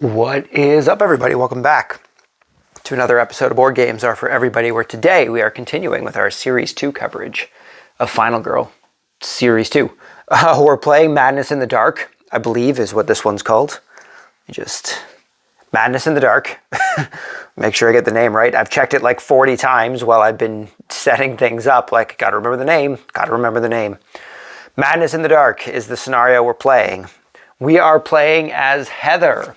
What is up, everybody? Welcome back to another episode of Board Games Are For Everybody, where today we are continuing with our Series 2 coverage of Final Girl Series 2. We're playing Madness in the Dark, I believe is what this one's called. Madness in the Dark. Make sure I get the name right. I've checked it like 40 times while I've been setting things up. Like, gotta remember the name. Madness in the Dark is the scenario we're playing. We are playing as Heather,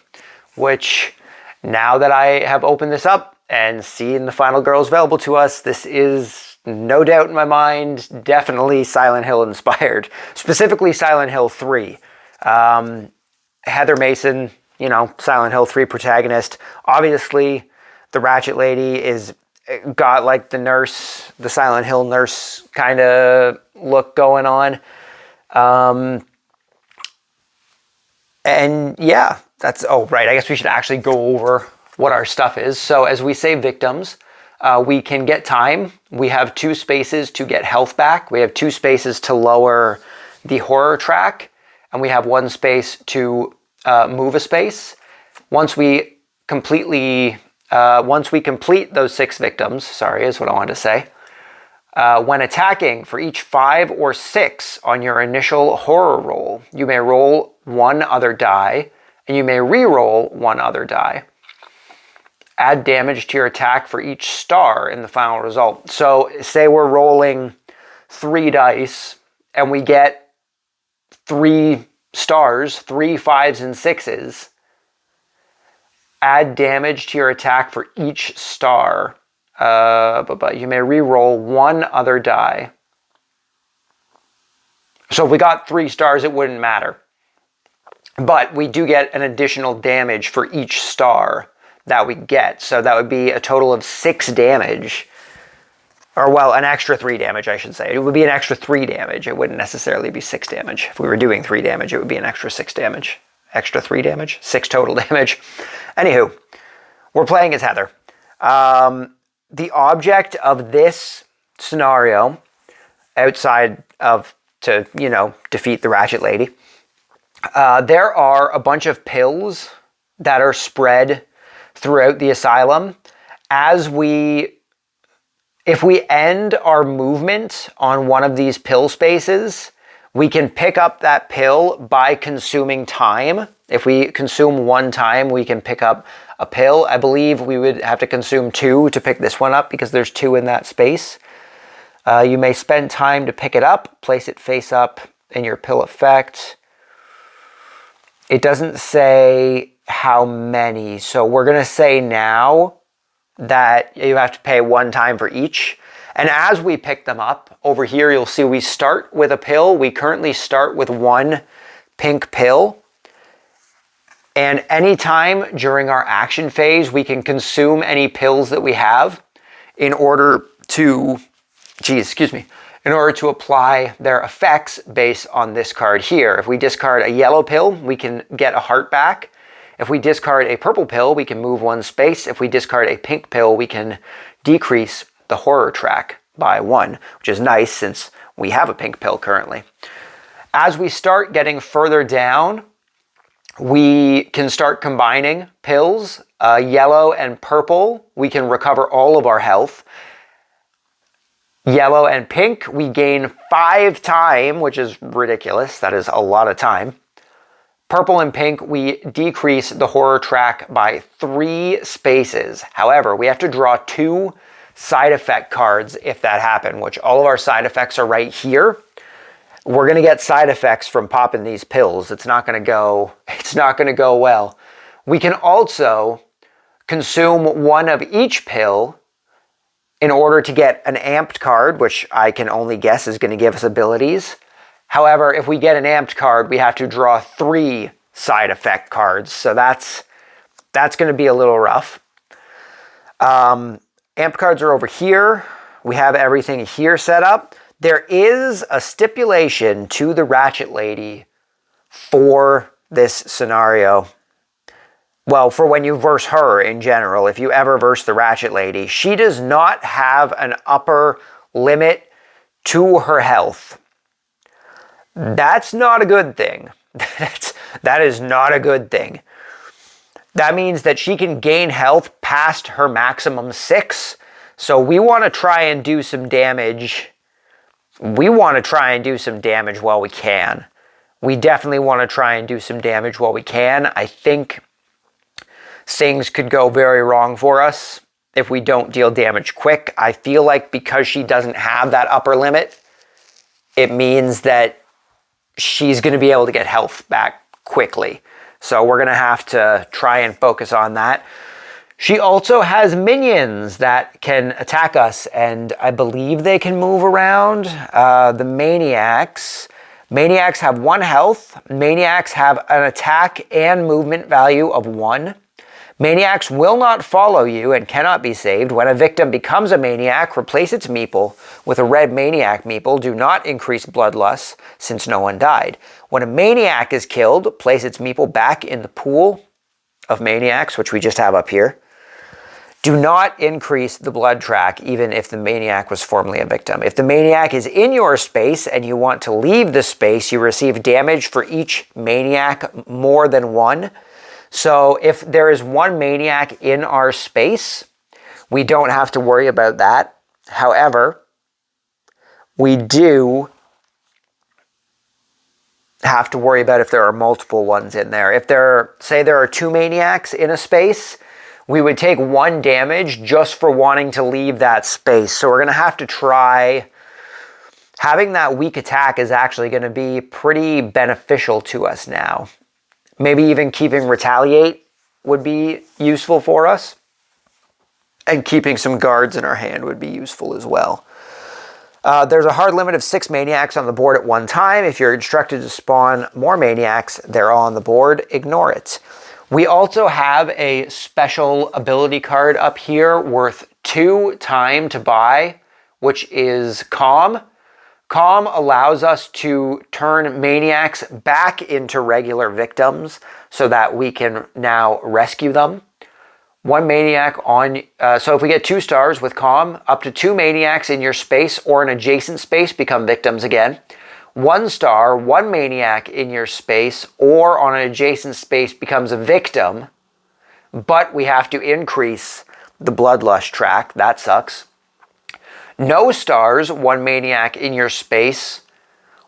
which, now that I have opened this up and seen the Final Girls available to us, this is no doubt in my mind definitely Silent Hill inspired. Specifically Silent Hill 3. Heather Mason, you know, Silent Hill 3 protagonist. Obviously, the Ratchet lady is got like the Silent Hill nurse kind of look going on. And yeah, oh right, I guess we should actually go over what our stuff is. So as we save victims, we can get time. We have 2 spaces to get health back. We have 2 spaces to lower the horror track. And we have 1 space to move a space. Once we complete those 6 victims, is what I wanted to say. When attacking, for each 5 or 6 on your initial horror roll, you may roll 1 other die, and you may re-roll 1 other die. Add damage to your attack for each star in the final result. So say we're rolling 3 dice, and we get 3 stars, 3 5s and 6s. Add damage to your attack for each star. But you may re-roll 1 other die. So if we got 3 stars, it wouldn't matter. But we do get an additional damage for each star that we get. So that would be a total of 6 damage. Or, well, an extra 3 damage, I should say. It would be an extra 3 damage. It wouldn't necessarily be 6 damage. If we were doing 3 damage, it would be an extra 6 damage. Extra 3 damage? 6 total damage. Anywho, we're playing as Heather. The object of this scenario, outside of to, defeat the Ratchet lady, there are a bunch of pills that are spread throughout the asylum. If we end our movement on one of these pill spaces, we can pick up that pill by consuming time. If we consume 1 time, we can pick up a pill. I believe we would have to consume 2 to pick this one up because there's 2 in that space. You may spend time to pick it up, place it face up in your pill effect. It doesn't say how many, so we're going to say now that you have to pay 1 time for each. And as we pick them up, over here you'll see we start with a pill. We currently start with 1 pink pill. And anytime during our action phase, we can consume any pills that we have in order to apply their effects based on this card here. If we discard a yellow pill, we can get a heart back. If we discard a purple pill, we can move 1 space. If we discard a pink pill, we can decrease the horror track by 1, which is nice since we have a pink pill currently. As we start getting further down, we can start combining pills, yellow and purple. We can recover all of our health. Yellow and pink, we gain 5 time, which is ridiculous. That is a lot of time. Purple and pink, we decrease the horror track by 3 spaces. However, we have to draw 2 side effect cards if that happens, which all of our side effects are right here. We're going to get side effects from popping these pills. It's not going to go well. We can also consume 1 of each pill in order to get an amped card, which I can only guess is going to give us abilities. However, if we get an amped card, we have to draw 3 side effect cards. So that's going to be a little rough. Amped cards are over here. We have everything here set up. There is a stipulation to the Ratchet lady for this scenario. Well, for when you verse her in general, if you ever verse the Ratchet lady, she does not have an upper limit to her health. That's not a good thing. That is not a good thing. That means that she can gain health past her maximum 6. So we want to try and do some damage. We want to try and do some damage while we can. We definitely want to try and do some damage while we can. I think things could go very wrong for us if we don't deal damage quick. I feel like because she doesn't have that upper limit, it means that she's going to be able to get health back quickly. So we're going to have to try and focus on that. She also has minions that can attack us, and I believe they can move around. The Maniacs. Maniacs have 1 health. Maniacs have an attack and movement value of 1. Maniacs will not follow you and cannot be saved. When a victim becomes a maniac, replace its meeple with a red maniac meeple. Do not increase bloodlust, since no one died. When a maniac is killed, place its meeple back in the pool of maniacs, which we just have up here. Do not increase the blood track, even if the maniac was formerly a victim. If the maniac is in your space and you want to leave the space, you receive damage for each maniac more than 1. So if there is 1 maniac in our space, we don't have to worry about that. However, we do have to worry about if there are multiple ones in there. If say there are 2 maniacs in a space, we would take 1 damage just for wanting to leave that space. So we're going to have to try. Having that weak attack is actually going to be pretty beneficial to us now. Maybe even keeping Retaliate would be useful for us. And keeping some guards in our hand would be useful as well. There's a hard limit of 6 maniacs on the board at one time. If you're instructed to spawn more maniacs, they're all on the board. Ignore it. We also have a special ability card up here worth 2 time to buy, which is Calm. Calm allows us to turn maniacs back into regular victims so that we can now rescue them. 1 maniac on... so if we get 2 stars with Calm, up to 2 maniacs in your space or an adjacent space become victims again. 1 star, 1 maniac in your space or on an adjacent space becomes a victim, but we have to increase the bloodlust track. That sucks. No stars, 1 maniac in your space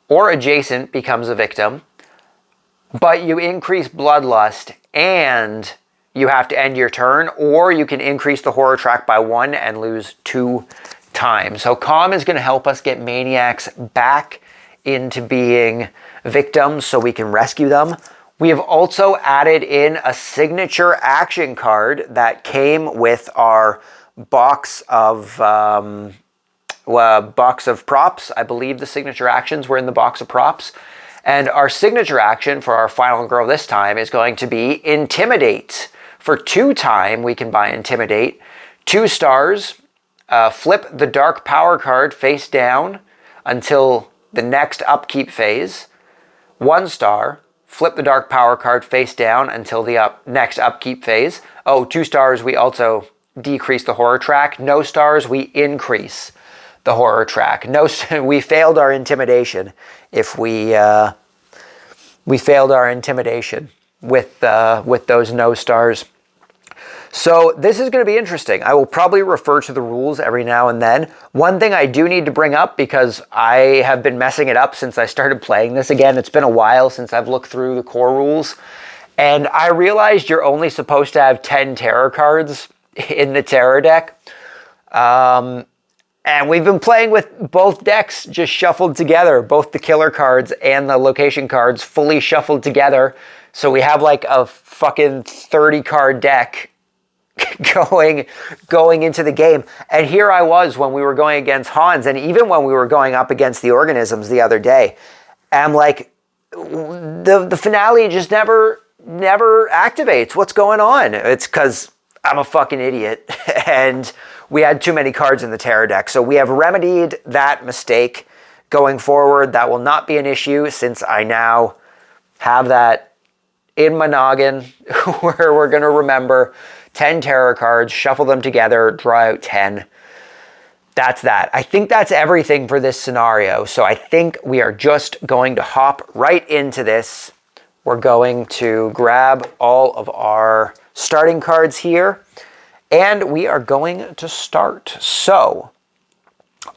or adjacent becomes a victim, but you increase bloodlust and you have to end your turn, or you can increase the horror track by 1 and lose 2 times. So Calm is going to help us get maniacs back into being victims so we can rescue them. We have also added in a signature action card that came with our box of props. I believe the signature actions were in the box of props. And our signature action for our final girl this time is going to be Intimidate. For 2 time, we can buy Intimidate. 2 stars, flip the Dark Power card face down until the next upkeep phase. 1 star, flip the Dark Power card face down until the next upkeep phase. 2 stars, we also decrease the horror track. No stars, we increase the horror track. We failed our intimidation if we failed our intimidation with those no stars. So this is going to be interesting. I will probably refer to the rules every now and then. One thing I do need to bring up, because I have been messing it up since I started playing this again. It's been a while since I've looked through the core rules. And I realized you're only supposed to have 10 terror cards in the terror deck. And we've been playing with both decks just shuffled together, both the killer cards and the location cards fully shuffled together. So we have like a fucking 30 card deck going into the game. And here I was when we were going against Hans, and even when we were going up against the organisms the other day. I'm like, the finale just never activates. What's going on? It's because I'm a fucking idiot and we had too many cards in the terror deck. So we have remedied that mistake. Going forward, that will not be an issue, since I now have that in my noggin where we're going to remember 10 terror cards, shuffle them together, draw out 10. That's that. I think that's everything for this scenario. So I think we are just going to hop right into this. We're going to grab all of our starting cards here. And we are going to start. So,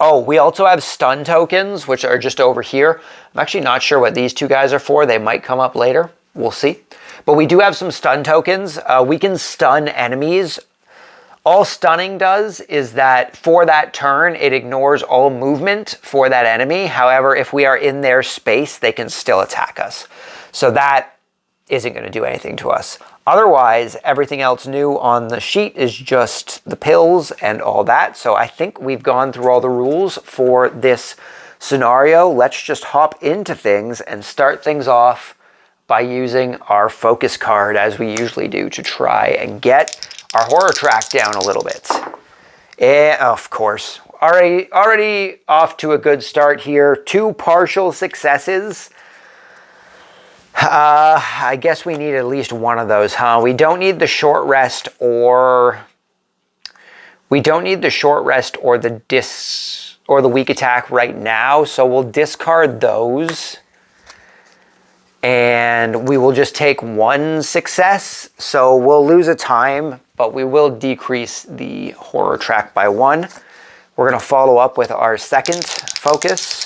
oh, we also have stun tokens, which are just over here. I'm actually not sure what these two guys are for. They might come up later. We'll see. But we do have some stun tokens. We can stun enemies. All stunning does is that for that turn, it ignores all movement for that enemy. However, if we are in their space, they can still attack us. So that isn't going to do anything to us. Otherwise, everything else new on the sheet is just the pills and all that. So I think we've gone through all the rules for this scenario. Let's just hop into things and start things off by using our focus card as we usually do to try and get our horror track down a little bit. And of course, already off to a good start here. 2 partial successes. I guess we need at least one of those, huh? We don't need the short rest or the weak attack right now, so we'll discard those. And we will just take 1 success. So we'll lose a time, but we will decrease the horror track by 1. We're going to follow up with our second focus.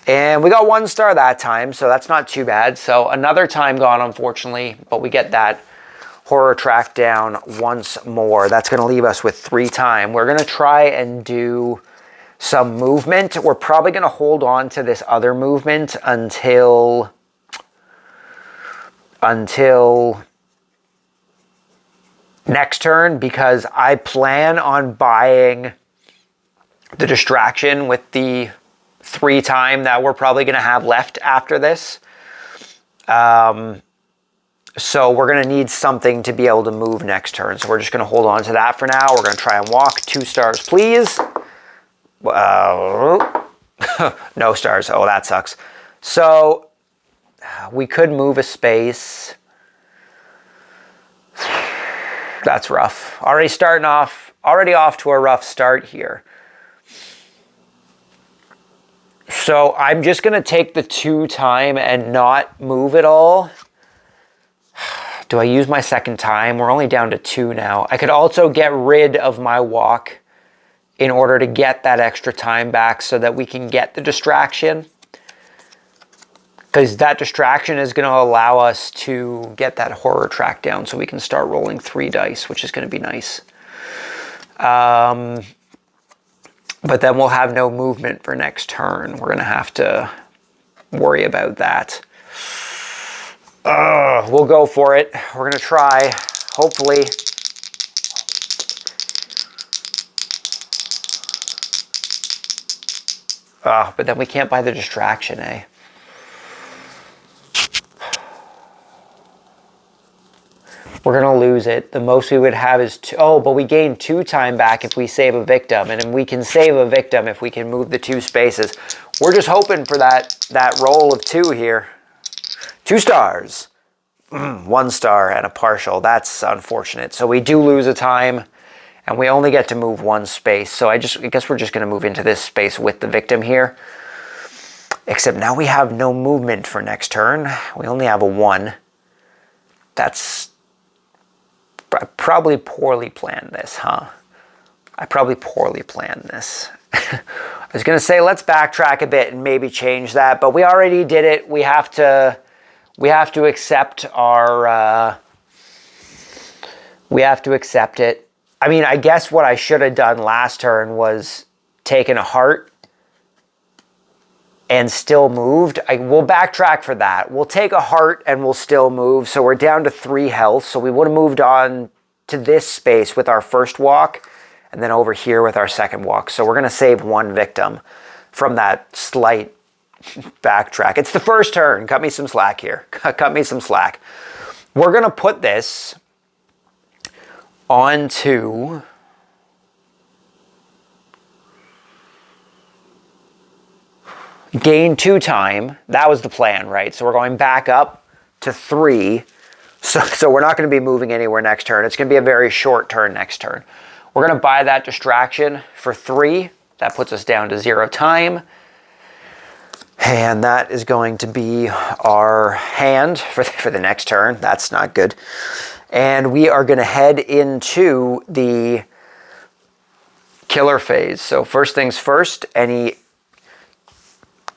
And we got 1 star that time, so that's not too bad. So another time gone, unfortunately, but we get that horror track down once more. That's going to leave us with 3 time. We're going to try and do some movement. We're probably going to hold on to this other movement until next turn, because I plan on buying the distraction with the 3 time that we're probably going to have left after this. So we're going to need something to be able to move next turn. So we're just going to hold on to that for now. We're going to try and walk. 2 stars, please. No stars. Oh, that sucks. So we could move a space. That's rough. Already off to a rough start here. So I'm just going to take the 2 time and not move at all. Do I use my second time? We're only down to 2 now. I could also get rid of my walk in order to get that extra time back so that we can get the distraction. Because that distraction is going to allow us to get that horror track down so we can start rolling 3 dice, which is going to be nice. But then we'll have no movement for next turn. We're going to have to worry about that. We'll go for it. We're going to try, hopefully. But then we can't buy the distraction, eh? We're going to lose it. The most we would have is 2. Oh, but we gain 2 time back if we save a victim. And we can save a victim if we can move the 2 spaces. We're just hoping for that roll of 2 here. 2 stars. 1 star and a partial. That's unfortunate. So we do lose a time. And we only get to move 1 space. So I guess we're just going to move into this space with the victim here. Except now we have no movement for next turn. We only have a 1. That's... I probably poorly planned this, huh? I probably poorly planned this. I was going to say, let's backtrack a bit and maybe change that, but we already did it. We have to accept our, we have to accept it. I mean, I guess what I should have done last turn was taken a heart and still moved. We'll backtrack for that. We'll take a heart and we'll still move. So we're down to 3 health. So we would have moved on to this space with our first walk and then over here with our second walk. So we're going to save 1 victim from that slight backtrack. It's the first turn. Cut me some slack here. Cut me some slack. We're going to put this onto... gain 2 time. That was the plan, right? So we're going back up to 3. So we're not going to be moving anywhere next turn. It's going to be a very short turn next turn. We're going to buy that distraction for 3. That puts us down to 0 time. And that is going to be our hand for the next turn. That's not good. And we are going to head into the killer phase. So first things first, any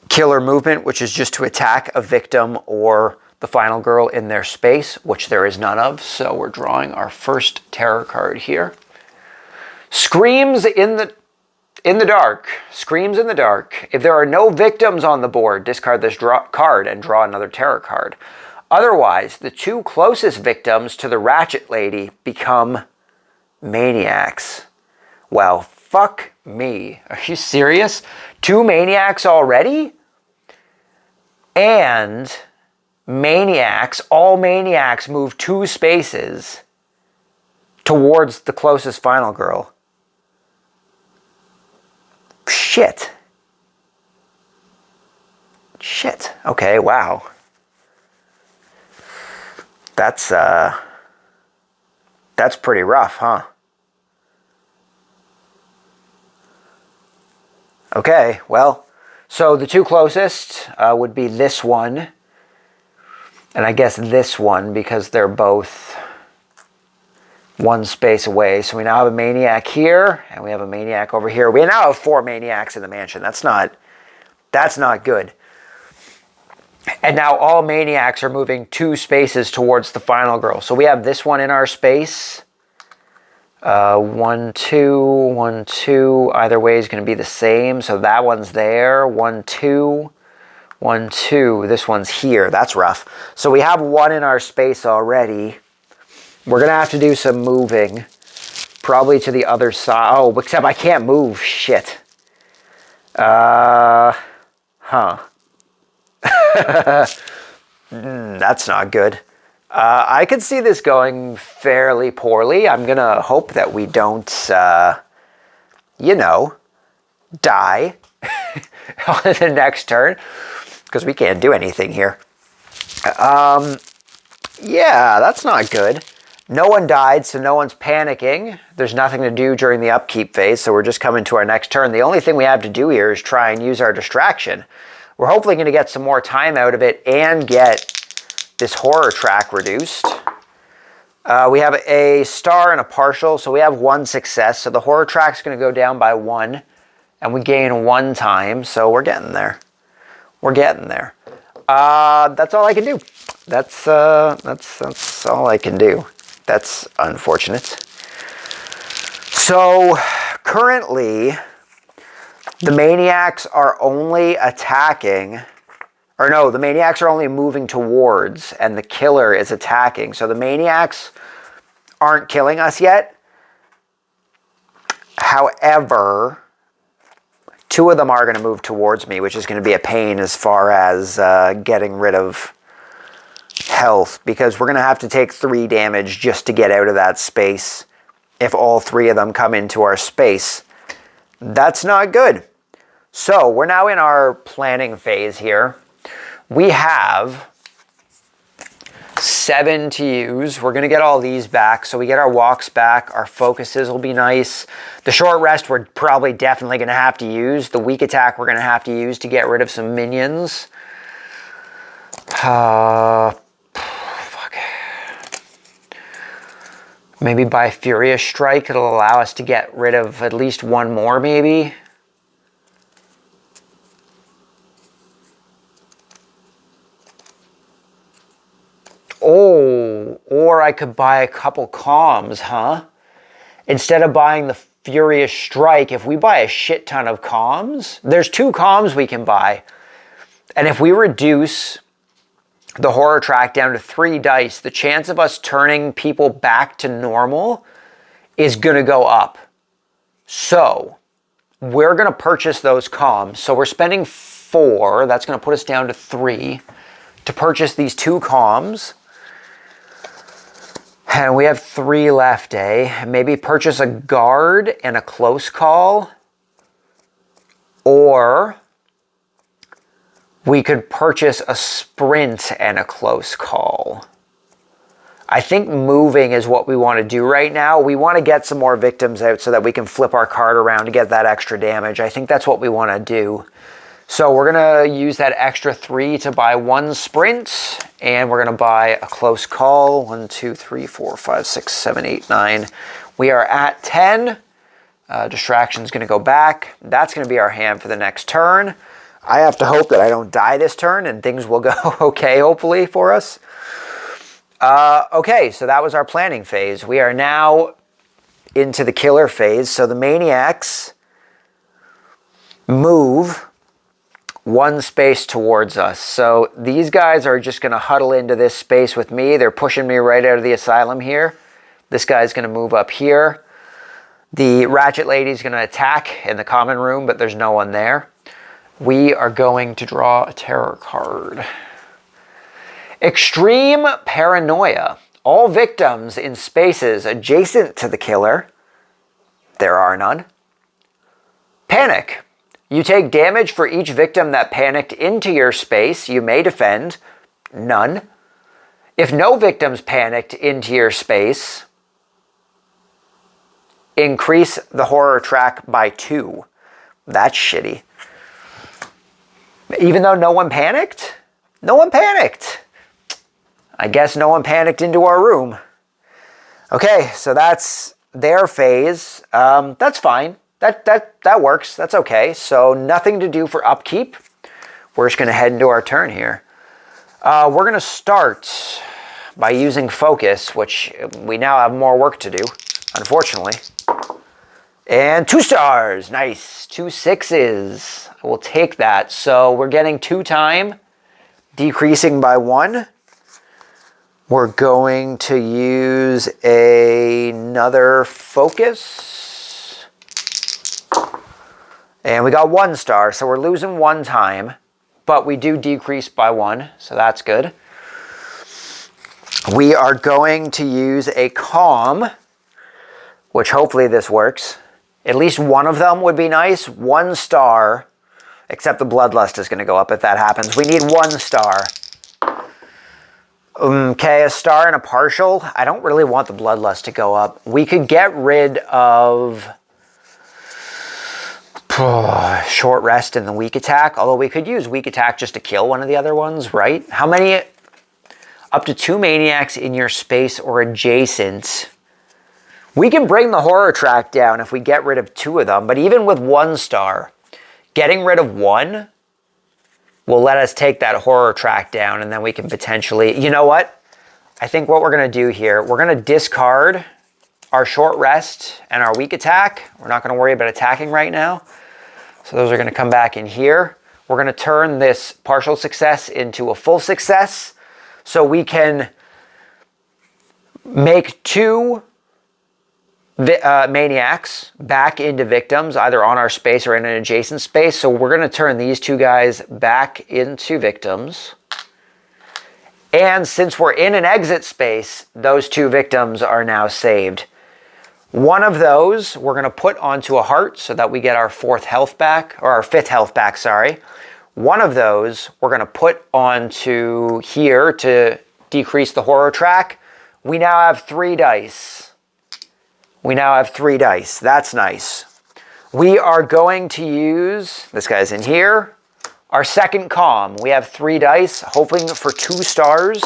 killer movement, which is just to attack a victim or the final girl in their space, which there is none of. So we're drawing our first terror card here. Screams in the dark. Screams in the dark. If there are no victims on the board, discard this card and draw another terror card. Otherwise, the two closest victims to the Ratchet lady become maniacs. Well, fuck me. Are you serious? 2 maniacs already? And maniacs, all maniacs move 2 spaces towards the closest final girl. Shit. Shit. Okay, wow. That's pretty rough, huh? Okay, well, so the 2 closest would be this one, and I guess this one, because they're both 1 space away. So we now have a maniac here, and we have a maniac over here. We now have 4 maniacs in the mansion. That's not good. And now all maniacs are moving 2 spaces towards the final girl. So we have this one in our space. 1, 2, 1, 2. Either way is going to be the same. So that one's there. 1, 2, 1, 2. This one's here. That's rough. So we have 1 in our space already. We're going to have to do some moving. Probably to the other side. Oh, except I can't move. Shit. Huh. That's not good. I could see this going fairly poorly. I'm going to hope that we don't, you know, die on the next turn, because we can't do anything here. Yeah, that's not good. No one died, so no one's panicking. There's nothing to do during the upkeep phase, so we're just coming to our next turn. The only thing we have to do here is try and use our distraction. We're hopefully going to get some more time out of it and get this horror track reduced. We have a star and a partial, so we have 1 success. So the horror track's going to go down by 1, and we gain 1 time. So we're getting there. We're getting there. That's all I can do. That's all I can do. That's unfortunate. So currently, the maniacs are only attacking, or no, the maniacs are only moving towards, and the killer is attacking. So the maniacs aren't killing us yet. However, 2 of them are going to move towards me, which is going to be a pain as far as getting rid of health, because we're going to have to take 3 damage just to get out of that space if all 3 of them come into our space. That's not good. So we're now in our planning phase here. We have 7 to use. We're going to get all these back. So we get our walks back. Our focuses will be nice. The short rest we're probably definitely going to have to use. The weak attack we're going to have to use to get rid of some minions. Fuck. Maybe by Furious Strike it'll allow us to get rid of at least 1 more maybe. Oh, or I could buy a couple comms, huh? Instead of buying the Furious Strike, if we buy a shit ton of comms, there's 2 comms we can buy. And if we reduce the horror track down to 3 dice, the chance of us turning people back to normal is going to go up. So we're going to purchase those comms. So we're spending 4. That's going to put us down to 3 to purchase these 2 comms. And we have 3 left, eh? Maybe purchase a guard and a close call. Or we could purchase a sprint and a close call. I think moving is what we want to do right now. We want to get some more victims out so that we can flip our card around to get that extra damage. I think that's what we want to do. So we're going to use that extra 3 to buy 1 sprint, and we're going to buy a close call. 1, 2, 3, 4, 5, 6, 7, 8, 9. We are at 10. Distraction's going to go back. That's going to be our hand for the next turn. I have to hope that I don't die this turn and things will go okay, hopefully, for us. Okay, so that was our planning phase. We are now into the killer phase. So the Maniacs move 1 space towards us. So these guys are just going to huddle into this space with me. They're pushing me right out of the asylum here. This guy's going to move up here. The Ratchet lady's going to attack in the common room, but there's no one there. We are going to draw a terror card. Extreme paranoia. All victims in spaces adjacent to the killer. There are none. Panic. You take damage for each victim that panicked into your space. You may defend. None. If no victims panicked into your space, increase the horror track by 2. That's shitty. Even though no one panicked? No one panicked. I guess no one panicked into our room. Okay, so that's their phase. That's fine. That works. That's okay. So nothing to do for upkeep. We're just going to head into our turn here. We're going to start by using focus, which we now have more work to do, unfortunately. And 2 stars. Nice. 2 6s. I will take that. So we're getting 2 time, decreasing by 1. We're going to use another focus. And we got 1 star, so we're losing 1 time, but we do decrease by 1, so that's good. We are going to use a calm, which hopefully this works. At least one of them would be nice. 1 star, except the bloodlust is going to go up if that happens. We need 1 star. Okay, a star and a partial. I don't really want the bloodlust to go up. We could get rid of short rest and the weak attack, although we could use weak attack just to kill one of the other ones, right? How many? Up to 2 maniacs in your space or adjacent. We can bring the horror track down if we get rid of 2 of them, but even with 1 star, getting rid of 1 will let us take that horror track down, and then we can potentially, you know what? I think what we're going to do here, we're going to discard our short rest and our weak attack. We're not going to worry about attacking right now. So those are going to come back in here. We're going to turn this partial success into a full success, so we can make 2 maniacs back into victims, either on our space or in an adjacent space. So we're going to turn these 2 guys back into victims. And since we're in an exit space, those 2 victims are now saved. One of those we're going to put onto a heart so that we get our 4th health back, or our 5th health back, sorry. One of those we're going to put onto here to decrease the horror track. We now have 3 dice. We now have 3 dice. That's nice. We are going to use, this guy's in here, our second calm. We have 3 dice, hoping for 2 stars.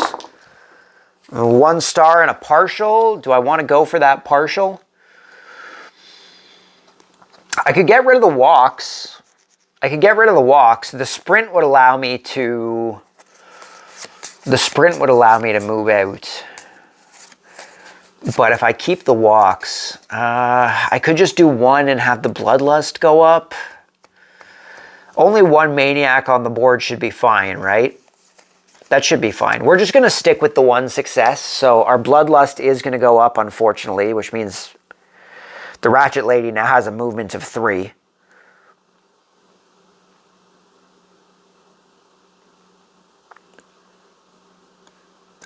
1 star and a partial. Do I want to go for that partial? I could get rid of the walks. The sprint would allow me to move out. But if I keep the walks, I could just do 1 and have the bloodlust go up. Only 1 maniac on the board should be fine, right? That should be fine. We're just going to stick with the 1 success. So our bloodlust is going to go up, unfortunately, which means the Ratchet lady now has a movement of 3.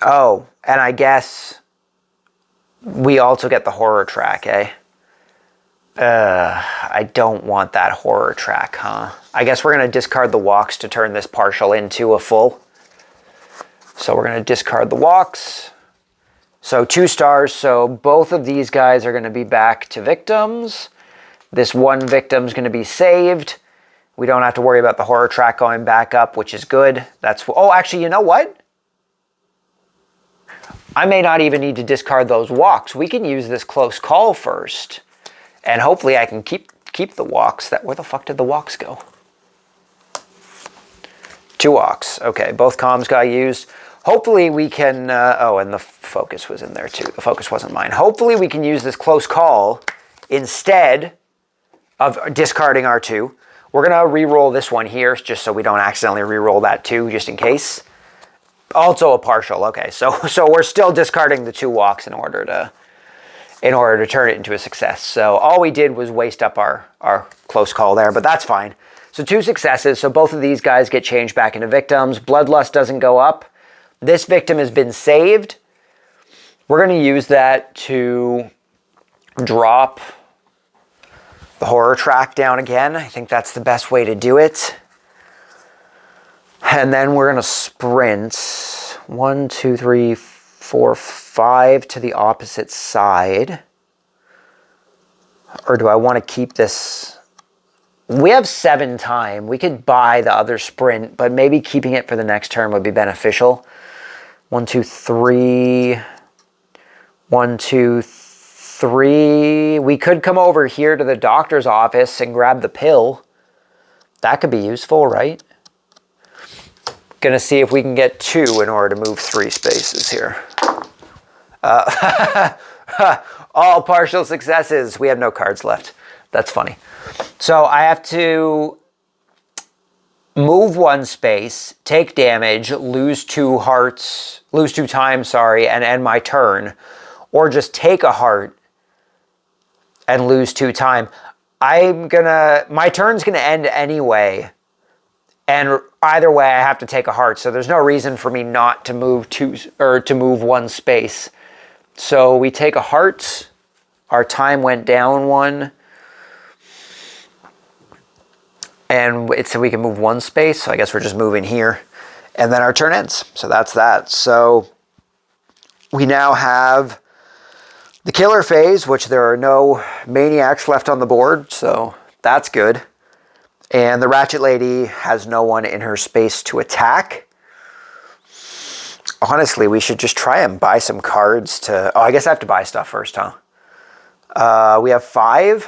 Oh, and I guess we also get the horror track, eh? I don't want that horror track, huh? I guess we're going to discard the walks to turn this partial into a full. So we're going to discard the walks. So 2 stars. So both of these guys are going to be back to victims. This 1 victim's going to be saved. We don't have to worry about the horror track going back up, which is good. Oh, actually, you know what? I may not even need to discard those walks. We can use this close call first. And hopefully I can keep the walks. Where the fuck did the walks go? 2 walks. Okay, both comms got used. Hopefully we can... oh, and the focus was in there too. The focus wasn't mine. Hopefully we can use this close call instead of discarding our 2. We're going to re-roll this one here just so we don't accidentally re-roll that 2 just in case. Also a partial. Okay, so we're still discarding the 2 walks in order to turn it into a success. So all we did was waste up our close call there, but that's fine. So 2 successes. So both of these guys get changed back into victims. Bloodlust doesn't go up. This victim has been saved. We're going to use that to drop the horror track down again. I think that's the best way to do it. And then we're going to sprint 1, 2, 3, 4, 5 to the opposite side. Or do I want to keep this? We have 7 time. We could buy the other sprint, but maybe keeping it for the next turn would be beneficial. 1, 2, 3. 1, 2, 3. We could come over here to the doctor's office and grab the pill. That could be useful, right? Gonna see if we can get 2 in order to move 3 spaces here. All partial successes. We have no cards left. That's funny. So I have to move 1 space, take damage, lose 2 hearts, lose 2 time, sorry, and end my turn. Or just take a heart and lose 2 time. My turn's gonna end anyway. And either way, I have to take a heart. So there's no reason for me not to move 1 space. So we take a heart. Our time went down 1. And so we can move 1 space. So I guess we're just moving here. And then our turn ends. So that's that. So we now have the killer phase, which there are no maniacs left on the board. So that's good. And the Ratchet lady has no one in her space to attack. Honestly, we should just try and buy some cards to... Oh, I guess I have to buy stuff first, huh? We have 5.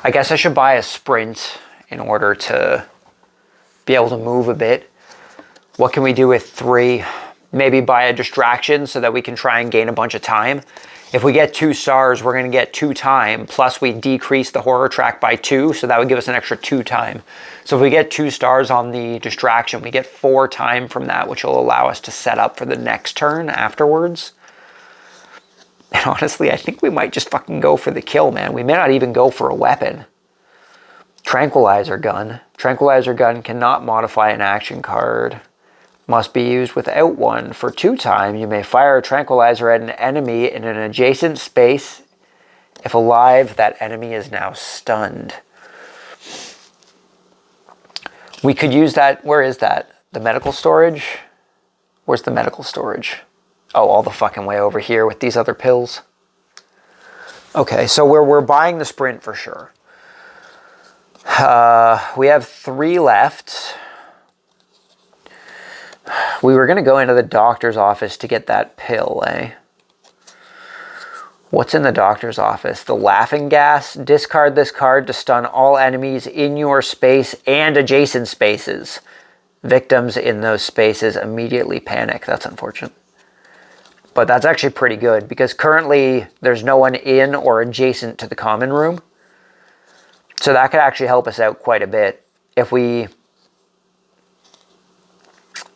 I guess I should buy a sprint in order to be able to move a bit. What can we do with 3? Maybe buy a distraction so that we can try and gain a bunch of time. If we get 2 stars, we're going to get 2 time, plus we decrease the horror track by 2, so that would give us an extra 2 time. So if we get 2 stars on the distraction, we get 4 time from that, which will allow us to set up for the next turn afterwards. And honestly, I think we might just fucking go for the kill, man. We may not even go for a weapon. Tranquilizer gun. Tranquilizer gun cannot modify an action card. Must be used without 1. For 2 time, you may fire a tranquilizer at an enemy in an adjacent space. If alive, that enemy is now stunned. We could use that. Where is that? The medical storage? Where's the medical storage? Oh, all the fucking way over here with these other pills. Okay, so we're buying the sprint for sure. We have 3 left. We were going to go into the doctor's office to get that pill, eh? What's in the doctor's office? The laughing gas. Discard this card to stun all enemies in your space and adjacent spaces. Victims in those spaces immediately panic. That's unfortunate. But that's actually pretty good because currently there's no one in or adjacent to the common room. So that could actually help us out quite a bit if we...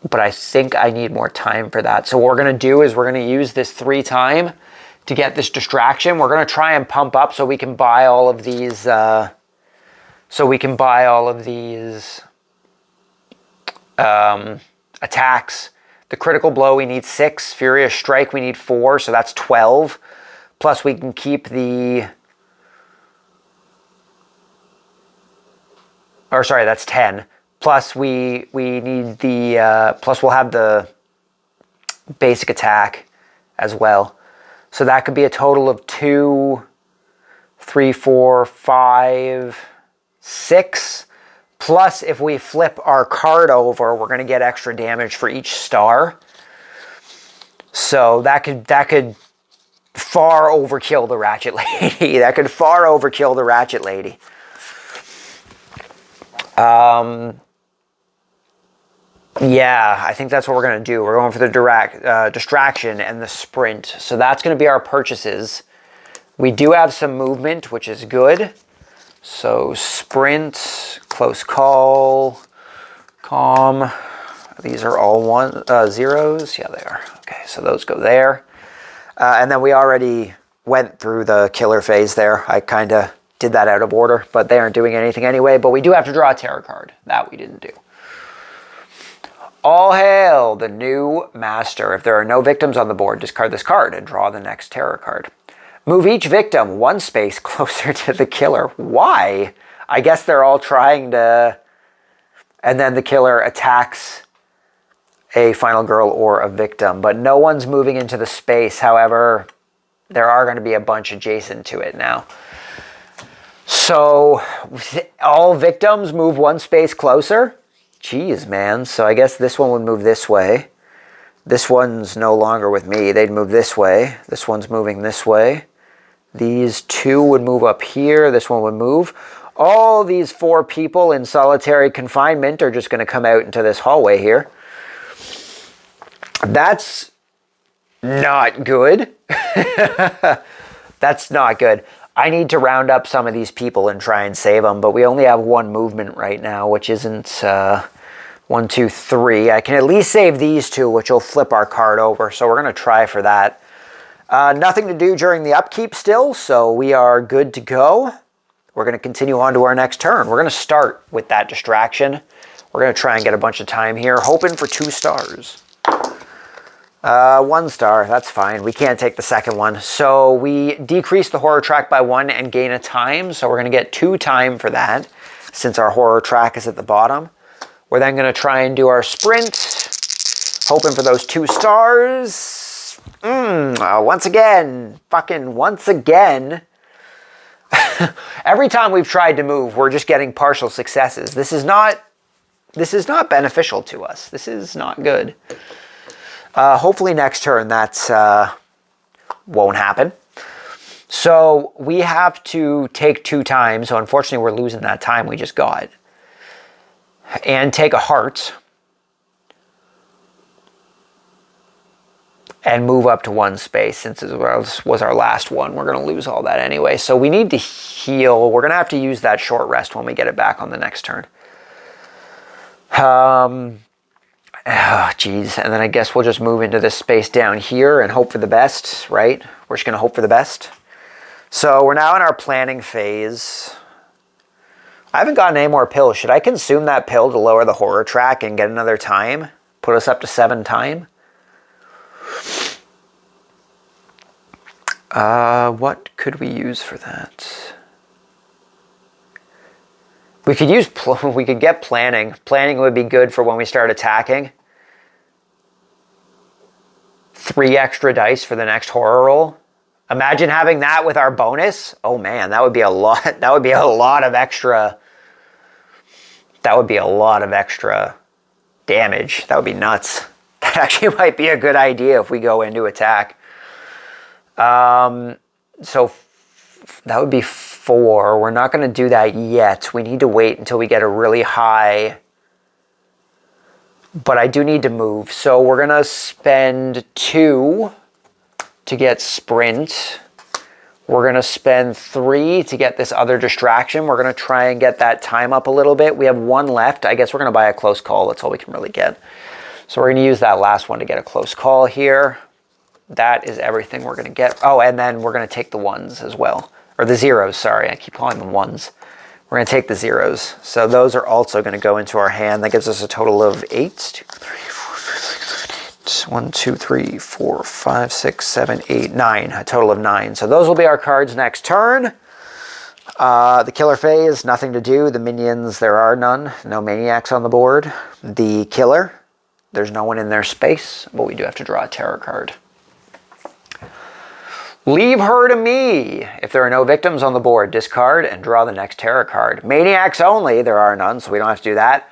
But I think I need more time for that. So what we're going to do is we're going to use this 3 time to get this distraction. We're going to try and pump up so we can buy all of these... attacks. The critical blow, we need 6. Furious strike, we need 4. So that's 12. Plus we can keep the... Or sorry, that's 10. Plus we need the... plus we'll have the basic attack as well. So that could be a total of 2, 3, 4, 5, 6. Plus, if we flip our card over, we're going to get extra damage for each star. So that could far overkill the Ratchet Lady. That could far overkill the Ratchet Lady. Yeah, I think that's what we're going to do. We're going for the distraction and the sprint. So that's going to be our purchases. We do have some movement, which is good. So sprint, close call, calm. These are all zeros. Yeah, they are. Okay, so those go there. And then we already went through the killer phase there. I kind of did that out of order, but they aren't doing anything anyway. But we do have to draw a tarot card. That we didn't do. All hail the new master. If there are no victims on the board, discard this card and draw the next tarot card. Move each victim 1 space closer to the killer. Why? I guess they're all trying to... And then the killer attacks a final girl or a victim. But no one's moving into the space. However, there are going to be a bunch adjacent to it now. So, all victims move 1 space closer? Jeez, man. So I guess this one would move this way. This one's no longer with me. They'd move this way. This one's moving this way. These 2 would move up here. This one would move. All these 4 people in solitary confinement are just going to come out into this hallway here. That's not good. That's not good. I need to round up some of these people and try and save them, but we only have 1 movement right now, which isn't 1, 2, 3. I can at least save these 2, which will flip our card over, so we're going to try for that. Nothing to do during the upkeep still, so we are good to go. We're going to continue on to our next turn. We're going to start with that distraction. We're going to try and get a bunch of time here, hoping for 2 stars. 1 star, that's fine. We can't take the second one. So we decrease the horror track by 1 and gain a time. So we're going to get 2 time for that, since our horror track is at the bottom. We're then going to try and do our sprint, hoping for those 2 stars. Once again, every time we've tried to move, we're just getting partial successes. This is not beneficial to us. This is not good. Hopefully next turn that won't happen. So we have to take 2 times. So unfortunately we're losing that time we just got. And take a heart. And move up to 1 space. Since it was our last one, we're going to lose all that anyway. So we need to heal. We're going to have to use that short rest when we get it back on the next turn. Oh, geez. And then I guess we'll just move into this space down here and hope for the best, right? We're just going to hope for the best. So we're now in our planning phase. I haven't gotten any more pills. Should I consume that pill to lower the horror track and get another time? Put us up to 7 time? What could we use for that? We could get planning. Planning would be good for when we start attacking. 3 extra dice for the next horror roll. Imagine having that with our bonus. Oh man, that would be a lot. That would be a lot of extra. That would be a lot of extra damage. That would be nuts. That actually might be a good idea if we go into attack. So that would be 4. We're not going to do that yet. We need to wait until we get a really high. But I do need to move. So we're going to spend 2 to get sprint. We're going to spend 3 to get this other distraction. We're going to try and get that time up a little bit. We have 1 left. I guess we're going to buy a close call. That's all we can really get. So we're going to use that last one to get a close call here. That is everything we're going to get. Oh, and then we're going to take the 1s as well. Or the 0s, sorry. I keep calling them 1s. We're going to take the 0s. So those are also going to go into our hand. That gives us a total of 8. 2, 3, 4, 5, 6, 1, 2, 3, 4, 5, 6, 7, 8, 9. A total of 9. So those will be our cards next turn. The killer phase, nothing to do. The minions, there are none. No maniacs on the board. The killer, there's no one in their space. But we do have to draw a tarot card. Leave her to me. If there are no victims on the board, discard and draw the next terror card. Maniacs only. There are none, so we don't have to do that.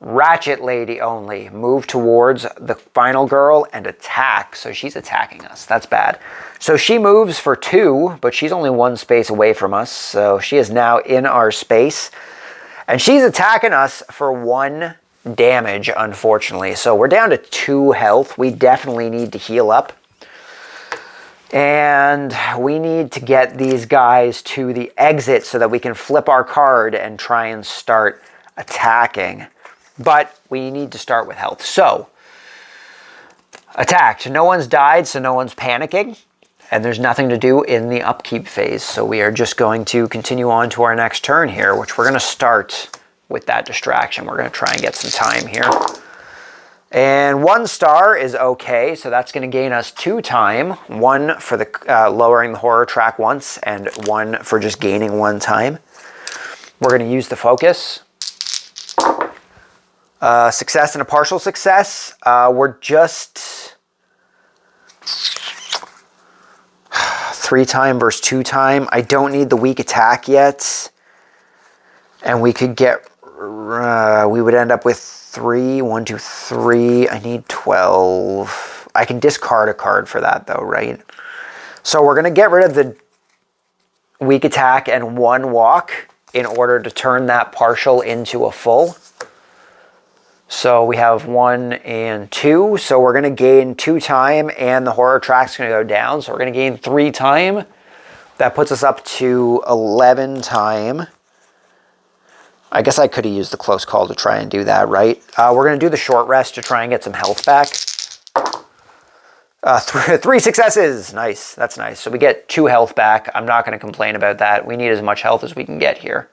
Ratchet lady only. Move towards the final girl and attack. So she's attacking us. That's bad. So she moves for 2, but she's only 1 space away from us. So she is now in our space. And she's attacking us for 1 damage, unfortunately. So we're down to 2 health. We definitely need to heal up. And we need to get these guys to the exit so that we can flip our card and try and start attacking. But we need to start with health. So, attacked. No one's died, so no one's panicking. And there's nothing to do in the upkeep phase. So we are just going to continue on to our next turn here, which we're going to start with that distraction. We're going to try and get some time here. And 1 star is okay, so that's going to gain us 2 time. 1 for the lowering the horror track once, and 1 for just gaining 1 time. We're going to use the focus. Success and a partial success. We're just 3 time versus 2 time. I don't need the weak attack yet. And we could get, we would end up with 3, 1, 2, 3. I need 12. I can discard a card for that though, right? So we're going to get rid of the weak attack and 1 walk in order to turn that partial into a full. So we have 1 and 2. So we're going to gain 2 time and the horror track's going to go down. So we're going to gain 3 time. That puts us up to 11 time. I guess I could have used the close call to try and do that, right? We're going to do the short rest to try and get some health back. 3 successes. Nice. That's nice. So we get 2 health back. I'm not going to complain about that. We need as much health as we can get here.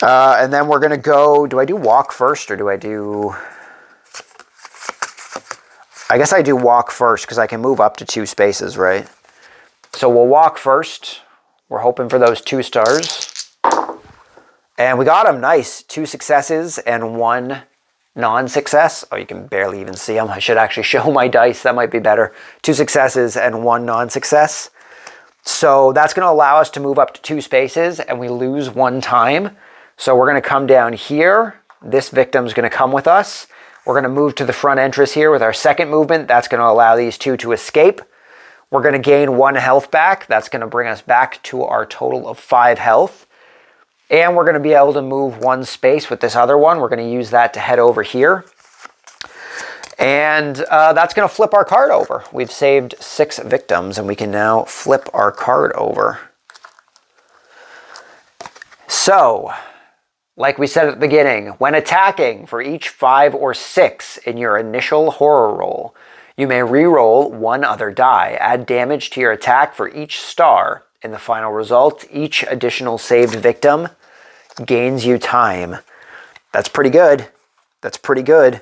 And then we're going to go... Do I do walk first or do I do... I guess I do walk first because I can move up to 2 spaces, right? So we'll walk first. We're hoping for those 2 stars. And we got them. Nice. 2 successes and 1 non-success. Oh, you can barely even see them. I should actually show my dice. That might be better. 2 successes and 1 non-success. So that's going to allow us to move up to 2 spaces and we lose 1 time. So we're going to come down here. This victim's going to come with us. We're going to move to the front entrance here with our second movement. That's going to allow these 2 to escape. We're going to gain 1 health back. That's going to bring us back to our total of 5 health. And we're going to be able to move 1 space with this other one. We're going to use that to head over here. And that's going to flip our card over. We've saved 6 victims, and we can now flip our card over. So, like we said at the beginning, when attacking for each 5 or 6 in your initial horror roll, you may re-roll 1 other die. Add damage to your attack for each star. In the final result, each additional saved victim gains you time. That's pretty good. That's pretty good.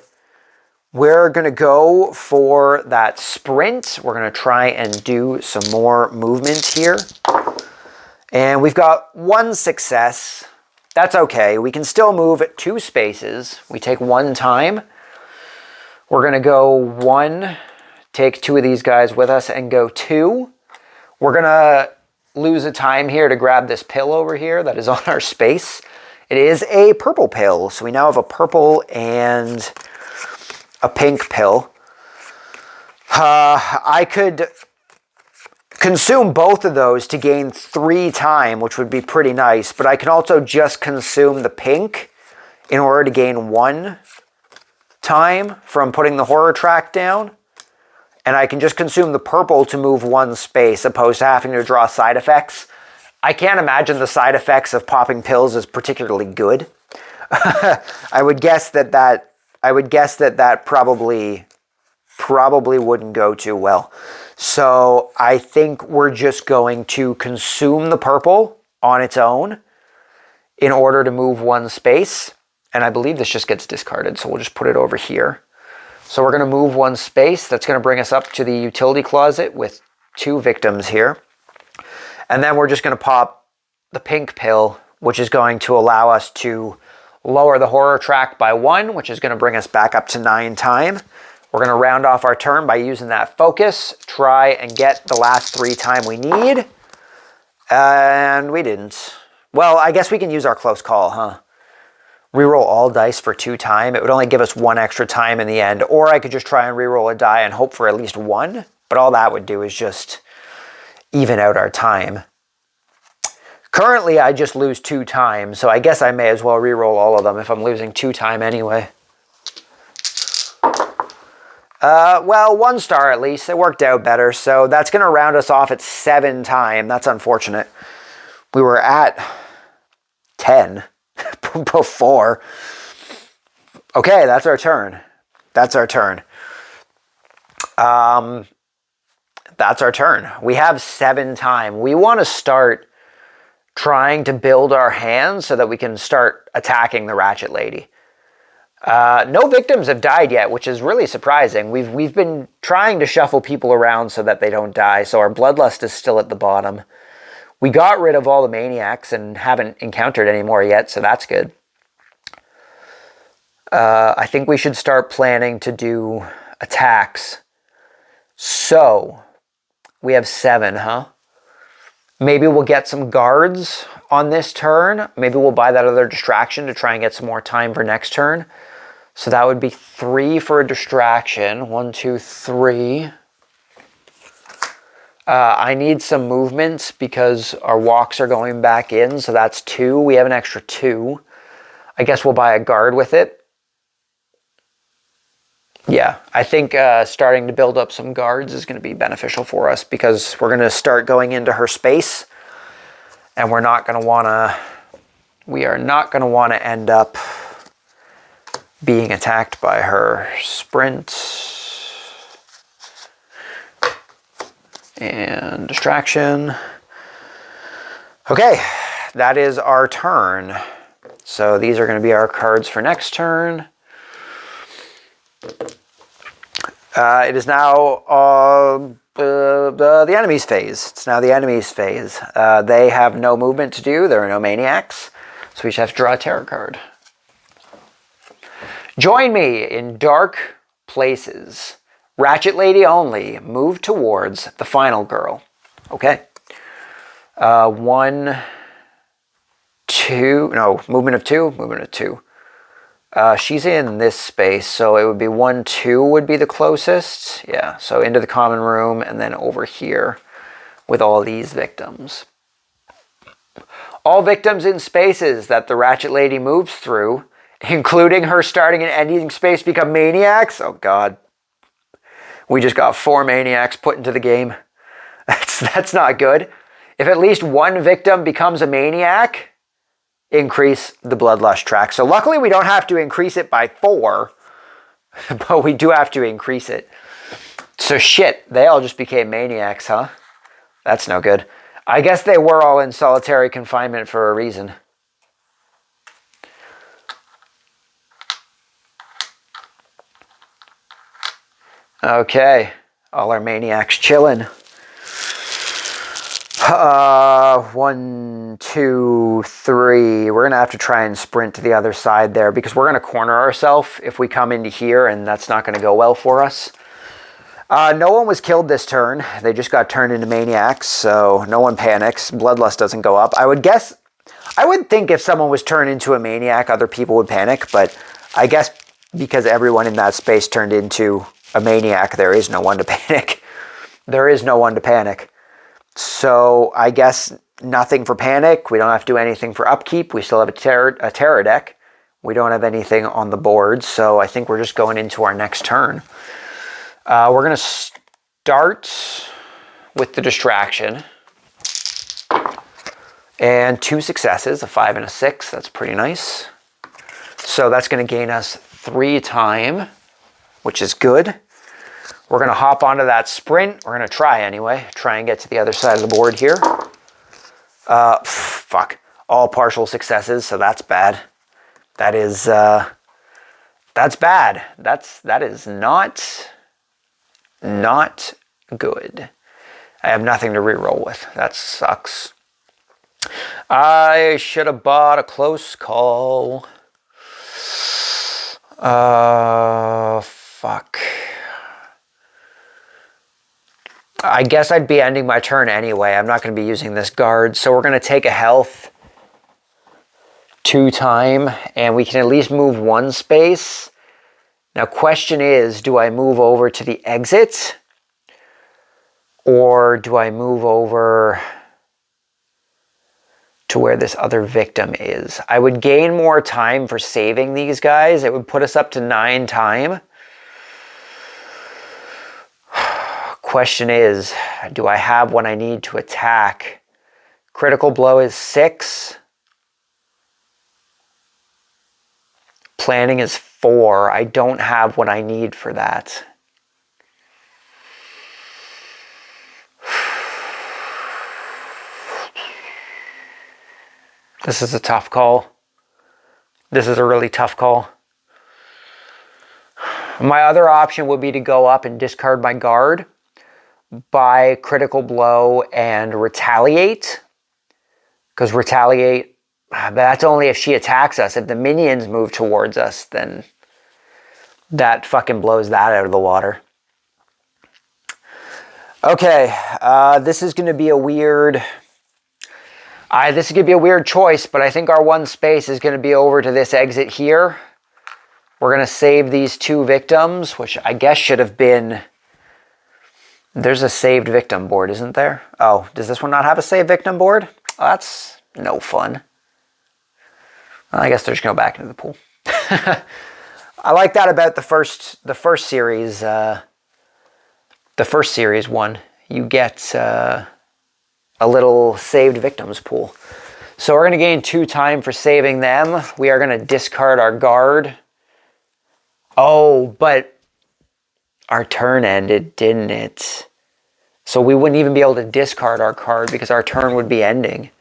We're going to go for that sprint. We're going to try and do some more movement here. And we've got 1 success. That's okay. We can still move at 2 spaces. We take 1 time. We're going to go 1, take 2 of these guys with us and go 2. We're going to lose a time here to grab this pill over here that is on our space. It is a purple pill. So we now have a purple and a pink pill. I could consume both of those to gain 3 time, which would be pretty nice. But I can also just consume the pink in order to gain 1 time from putting the horror track down. And I can just consume the purple to move 1 space, opposed to having to draw side effects. I can't imagine the side effects of popping pills is particularly good. I would guess that probably wouldn't go too well. So I think we're just going to consume the purple on its own in order to move 1 space. And I believe this just gets discarded, so we'll just put it over here. So we're going to move 1 space. That's going to bring us up to the utility closet with 2 victims here. And then we're just going to pop the pink pill, which is going to allow us to lower the horror track by 1, which is going to bring us back up to 9 time. We're going to round off our turn by using that focus. Try and get the last 3 time we need. And we didn't. Well, I guess we can use our close call, huh? Reroll all dice for 2 time. It would only give us 1 extra time in the end. Or I could just try and reroll a die and hope for at least 1. But all that would do is just even out our time. Currently, I just lose 2 times, so I guess I may as well reroll all of them if I'm losing 2 time anyway. Well, 1 star at least. It worked out better, so that's going to round us off at 7 time. That's unfortunate. We were at 10 before. Okay, that's our turn. That's our turn. That's our turn. We have 7 time. We want to start trying to build our hands so that we can start attacking the Ratchet Lady. No victims have died yet, which is really surprising. We've been trying to shuffle people around so that they don't die, so our bloodlust is still at the bottom. We got rid of all the maniacs and haven't encountered any more yet, so that's good. I think we should start planning to do attacks. So, we have 7, huh? Maybe we'll get some guards on this turn. Maybe we'll buy that other distraction to try and get some more time for next turn. So that would be 3 for a distraction. 1, 2, 3. I need some movement because our walks are going back in. So that's 2. We have an extra 2. I guess we'll buy a guard with it. Yeah, I think starting to build up some guards is going to be beneficial for us because we're going to start going into her space and we are not going to want to end up being attacked by her. Sprint and distraction. Okay, that is our turn. So these are going to be our cards for next turn. It is now the enemy's phase. It's now the enemy's phase. They have no movement to do. There are no maniacs. So we just have to draw a tarot card. Join me in dark places. Ratchet Lady only. Move towards the final girl. Okay. 1, 2. No, movement of 2. Movement of 2. She's in this space, so it would be 1, 2 would be the closest. Yeah, so into the common room and then over here with all these victims. All victims in spaces that the Ratchet Lady moves through, including her starting and ending space, become maniacs. Oh, God. We just got 4 maniacs put into the game. That's not good. If at least 1 victim becomes a maniac, increase the bloodlust track. So luckily we don't have to increase it by 4, but we do have to increase it. So shit, they all just became maniacs, huh? That's no good. I guess they were all in solitary confinement for a reason. Okay, all our maniacs chilling. 1, 2, 3. We're going to have to try and sprint to the other side there because we're going to corner ourselves if we come into here, and that's not going to go well for us. No one was killed this turn. They just got turned into maniacs, so no one panics. Bloodlust doesn't go up. I would think if someone was turned into a maniac, other people would panic, but I guess because everyone in that space turned into a maniac, there is no one to panic. There is no one to panic. So I guess nothing for panic. We don't have to do anything for upkeep. We still have a terror deck. We don't have anything on the board, so I think we're just going into our next turn. We're going to start with the distraction. And 2 successes, a 5 and a 6. That's pretty nice. So that's going to gain us 3 time, which is good. We're going to hop onto that sprint. We're going to try anyway. Try and get to the other side of the board here. Fuck. All partial successes, so that's bad. That is, that's bad. That is not good. I have nothing to reroll with. That sucks. I should have bought a close call. Fuck. I guess I'd be ending my turn anyway. I'm not going to be using this guard. So we're going to take a health 2 time, and we can at least move 1 space. Now, question is, do I move over to the exit? Or do I move over to where this other victim is? I would gain more time for saving these guys. It would put us up to 9 time. Question is, do I have what I need to attack? Critical blow is 6. Planning is 4. I don't have what I need for that. This is a tough call. This is a really tough call. My other option would be to go up and discard my guard, by critical blow and retaliate. Because retaliate, but that's only if she attacks us. If the minions move towards us, then that fucking blows that out of the water. Okay, this is going to be a weird... this is going to be a weird choice, but I think our 1 space is going to be over to this exit here. We're going to save these 2 victims, which I guess should have been... There's a saved victim board, isn't there? Oh, does this one not have a saved victim board? Oh, that's no fun. Well, I guess they're just going to go back into the pool. I like that about the first series. The first series one, you get a little saved victims pool. So we're going to gain 2 time for saving them. We are going to discard our guard. Oh, but our turn ended, didn't it? So we wouldn't even be able to discard our card because our turn would be ending.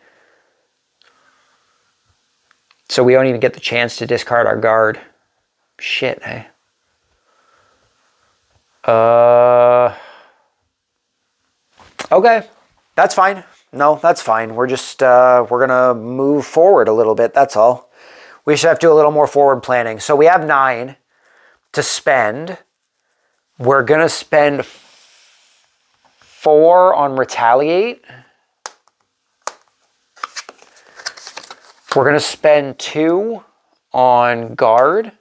So we don't even get the chance to discard our guard. Shit, hey. Okay, that's fine. No, that's fine. We're just, we're going to move forward a little bit, that's all. We should have to do a little more forward planning. So we have 9 to spend. We're going to spend 4 on retaliate. We're going to spend 2 on guard.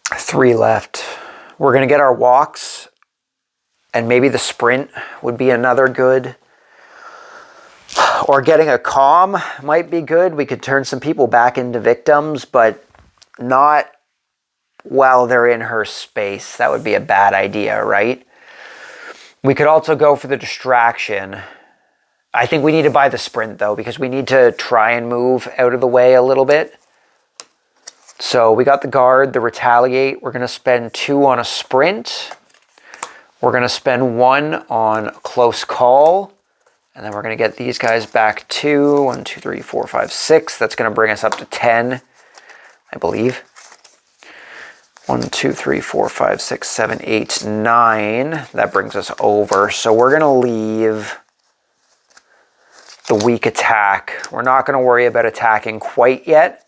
3 left. We're going to get our walks, and maybe the sprint would be another good. Or getting a calm might be good. We could turn some people back into victims, but not while they're in her space. That would be a bad idea, right? We could also go for the distraction. I think we need to buy the sprint, though, because we need to try and move out of the way a little bit. So we got the guard, the retaliate. We're going to spend 2 on a sprint. We're going to spend 1 on close call. And then we're going to get these guys back 2. 1, 2, 3, 4, 5, 6. That's going to bring us up to 10, I believe. 1, 2, 3, 4, 5, 6, 7, 8, 9. That brings us over. So we're going to leave the weak attack. We're not going to worry about attacking quite yet.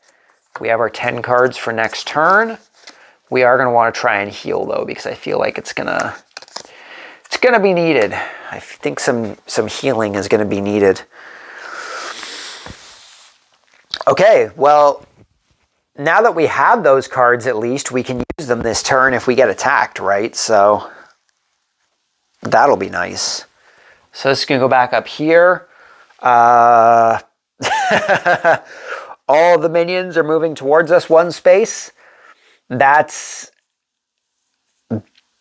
We have our 10 cards for next turn. We are going to want to try and heal, though, because I feel like it's going to be needed. I think some healing is going to be needed. Okay, well, now that we have those cards, at least, we can use them this turn if we get attacked, right? So that'll be nice. So this is going to go back up here. All the minions are moving towards us 1 space. That's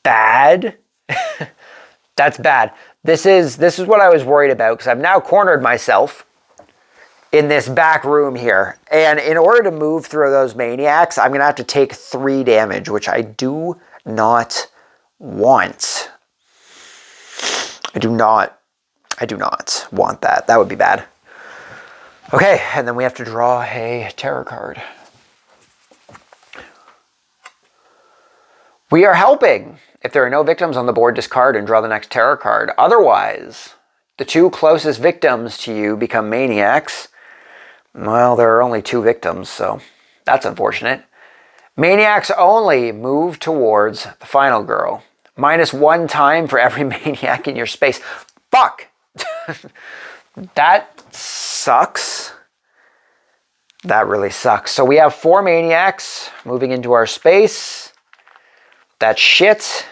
bad. That's bad. This is what I was worried about, because I've now cornered myself in this back room here. And in order to move through those maniacs, I'm going to have to take 3 damage, which I do not want. I do not want that. That would be bad. Okay, and then we have to draw a terror card. We are helping. If there are no victims on the board, discard and draw the next terror card. Otherwise, the 2 closest victims to you become maniacs. Well, there are only 2 victims, so that's unfortunate. Maniacs only move towards the final girl. -1 time for every maniac in your space. Fuck! That sucks. That really sucks. So we have 4 maniacs moving into our space. That's shit.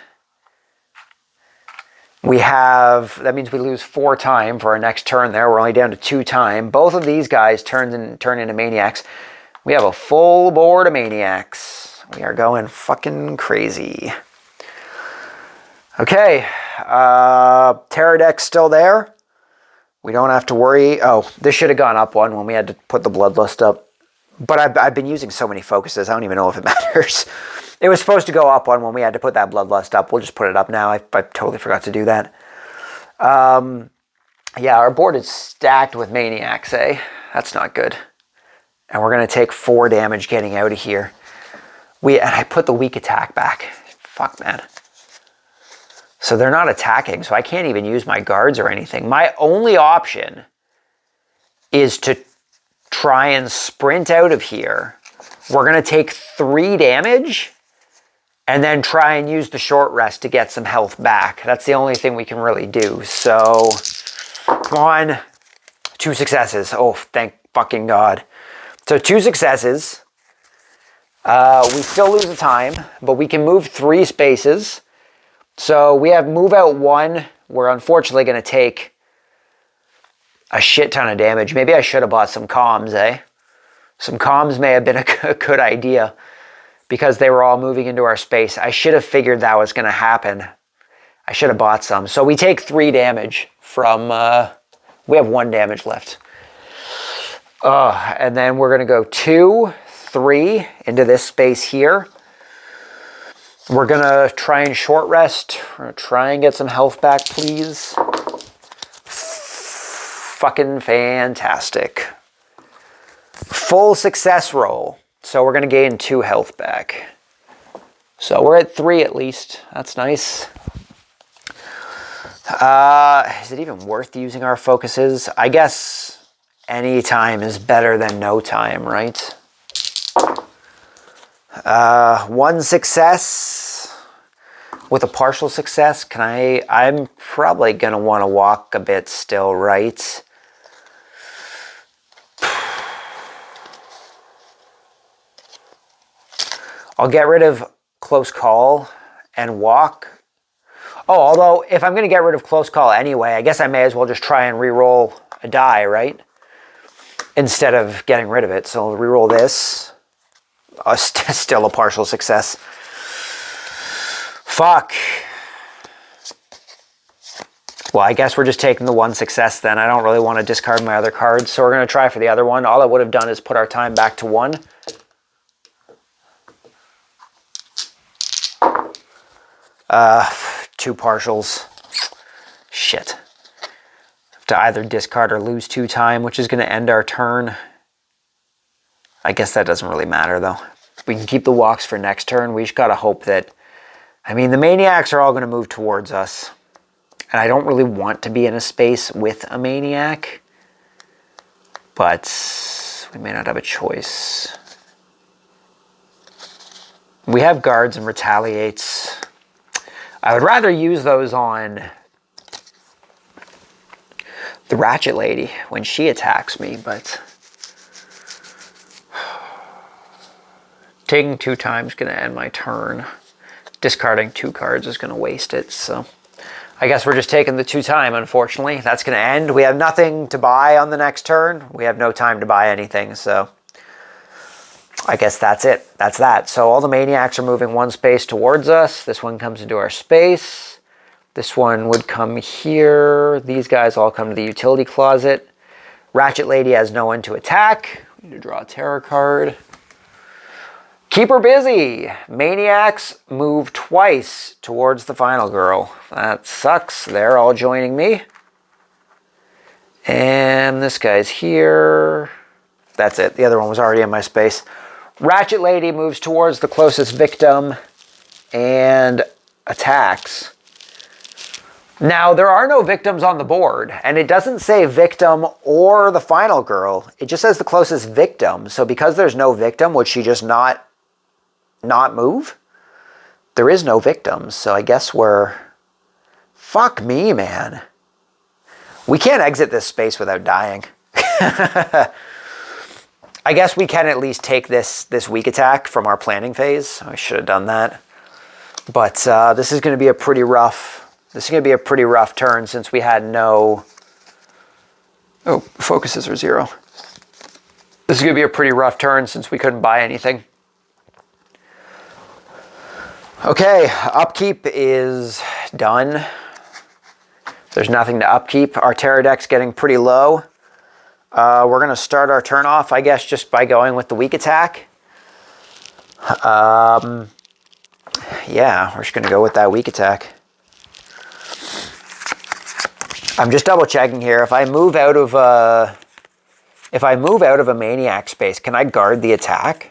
That means we lose 4 time for our next turn there. We're only down to 2 time. Both of these guys turn into maniacs. We have a full board of maniacs. We are going fucking crazy. Okay. Terror deck's still there. We don't have to worry. Oh, this should have gone up 1 when we had to put the bloodlust up. But I've been using so many focuses, I don't even know if it matters. It was supposed to go up 1 when we had to put that bloodlust up. We'll just put it up now. I totally forgot to do that. Yeah, our board is stacked with maniacs, eh? That's not good. And we're going to take 4 damage getting out of here. And I put the weak attack back. Fuck, man. So they're not attacking, so I can't even use my guards or anything. My only option is to try and sprint out of here. We're going to take 3 damage and then try and use the short rest to get some health back. That's the only thing we can really do. So, come on. 2 successes. Oh, thank fucking God. So 2 successes. We still lose the time, but we can move 3 spaces. So we have move out 1. We're unfortunately going to take a shit ton of damage. Maybe I should have bought some comms, eh? Some comms may have been a good idea because they were all moving into our space. I should have figured that was going to happen. I should have bought some. So we take 3 damage from... we have 1 damage left. And then we're going to go 2, 3 into this space here. We're going to try and short rest. We're going to try and get some health back, please. Fucking fantastic. Full success roll. So we're going to gain 2 health back. So we're at 3 at least. That's nice. Is it even worth using our focuses? I guess any time is better than no time, right? 1 success with a partial success. I'm probably going to want to walk a bit still, right? I'll get rid of close call and walk. Oh, although if I'm going to get rid of close call anyway, I guess I may as well just try and re-roll a die, right? Instead of getting rid of it. So I'll re-roll this. Still a partial success. Fuck. Well, I guess we're just taking the 1 success then. I don't really want to discard my other cards, so we're going to try for the other one. All I would have done is put our time back to 1. Two partials. Shit. Have to either discard or lose 2 time, which is going to end our turn. I guess that doesn't really matter, though. We can keep the walks for next turn. We just got to hope that... I mean, the maniacs are all going to move towards us. And I don't really want to be in a space with a maniac. But we may not have a choice. We have guards and retaliates. I would rather use those on the Ratchet lady when she attacks me, but... Taking 2 times is going to end my turn. Discarding 2 cards is going to waste it, so... I guess we're just taking the 2 time, unfortunately. That's going to end. We have nothing to buy on the next turn. We have no time to buy anything, so... I guess that's it. That's that. So all the maniacs are moving 1 space towards us. This one comes into our space. This one would come here. These guys all come to the utility closet. Ratchet lady has no one to attack. We need to draw a terror card. Keep her busy. Maniacs move twice towards the final girl. That sucks. They're all joining me. And this guy's here. That's it. The other one was already in my space. Ratchet lady moves towards the closest victim and attacks. Now, there are no victims on the board, and it doesn't say victim or the final girl. It just says the closest victim. So because there's no victim, would she just not not move? There is no victims, so I guess we're... Fuck me, man. We can't exit this space without dying. I guess we can at least take this weak attack from our planning phase. I should have done that. But this is going to be a pretty rough... This is going to be a pretty rough turn since we had no... Oh, focuses are 0. This is going to be a pretty rough turn since we couldn't buy anything. Okay, upkeep is done. There's nothing to upkeep. Our terror deck's getting pretty low. We're going to start our turn off, I guess, just by going with the weak attack. Yeah, we're just going to go with that weak attack. I'm just double checking here. If I move out of a Maniac space, can I guard the attack?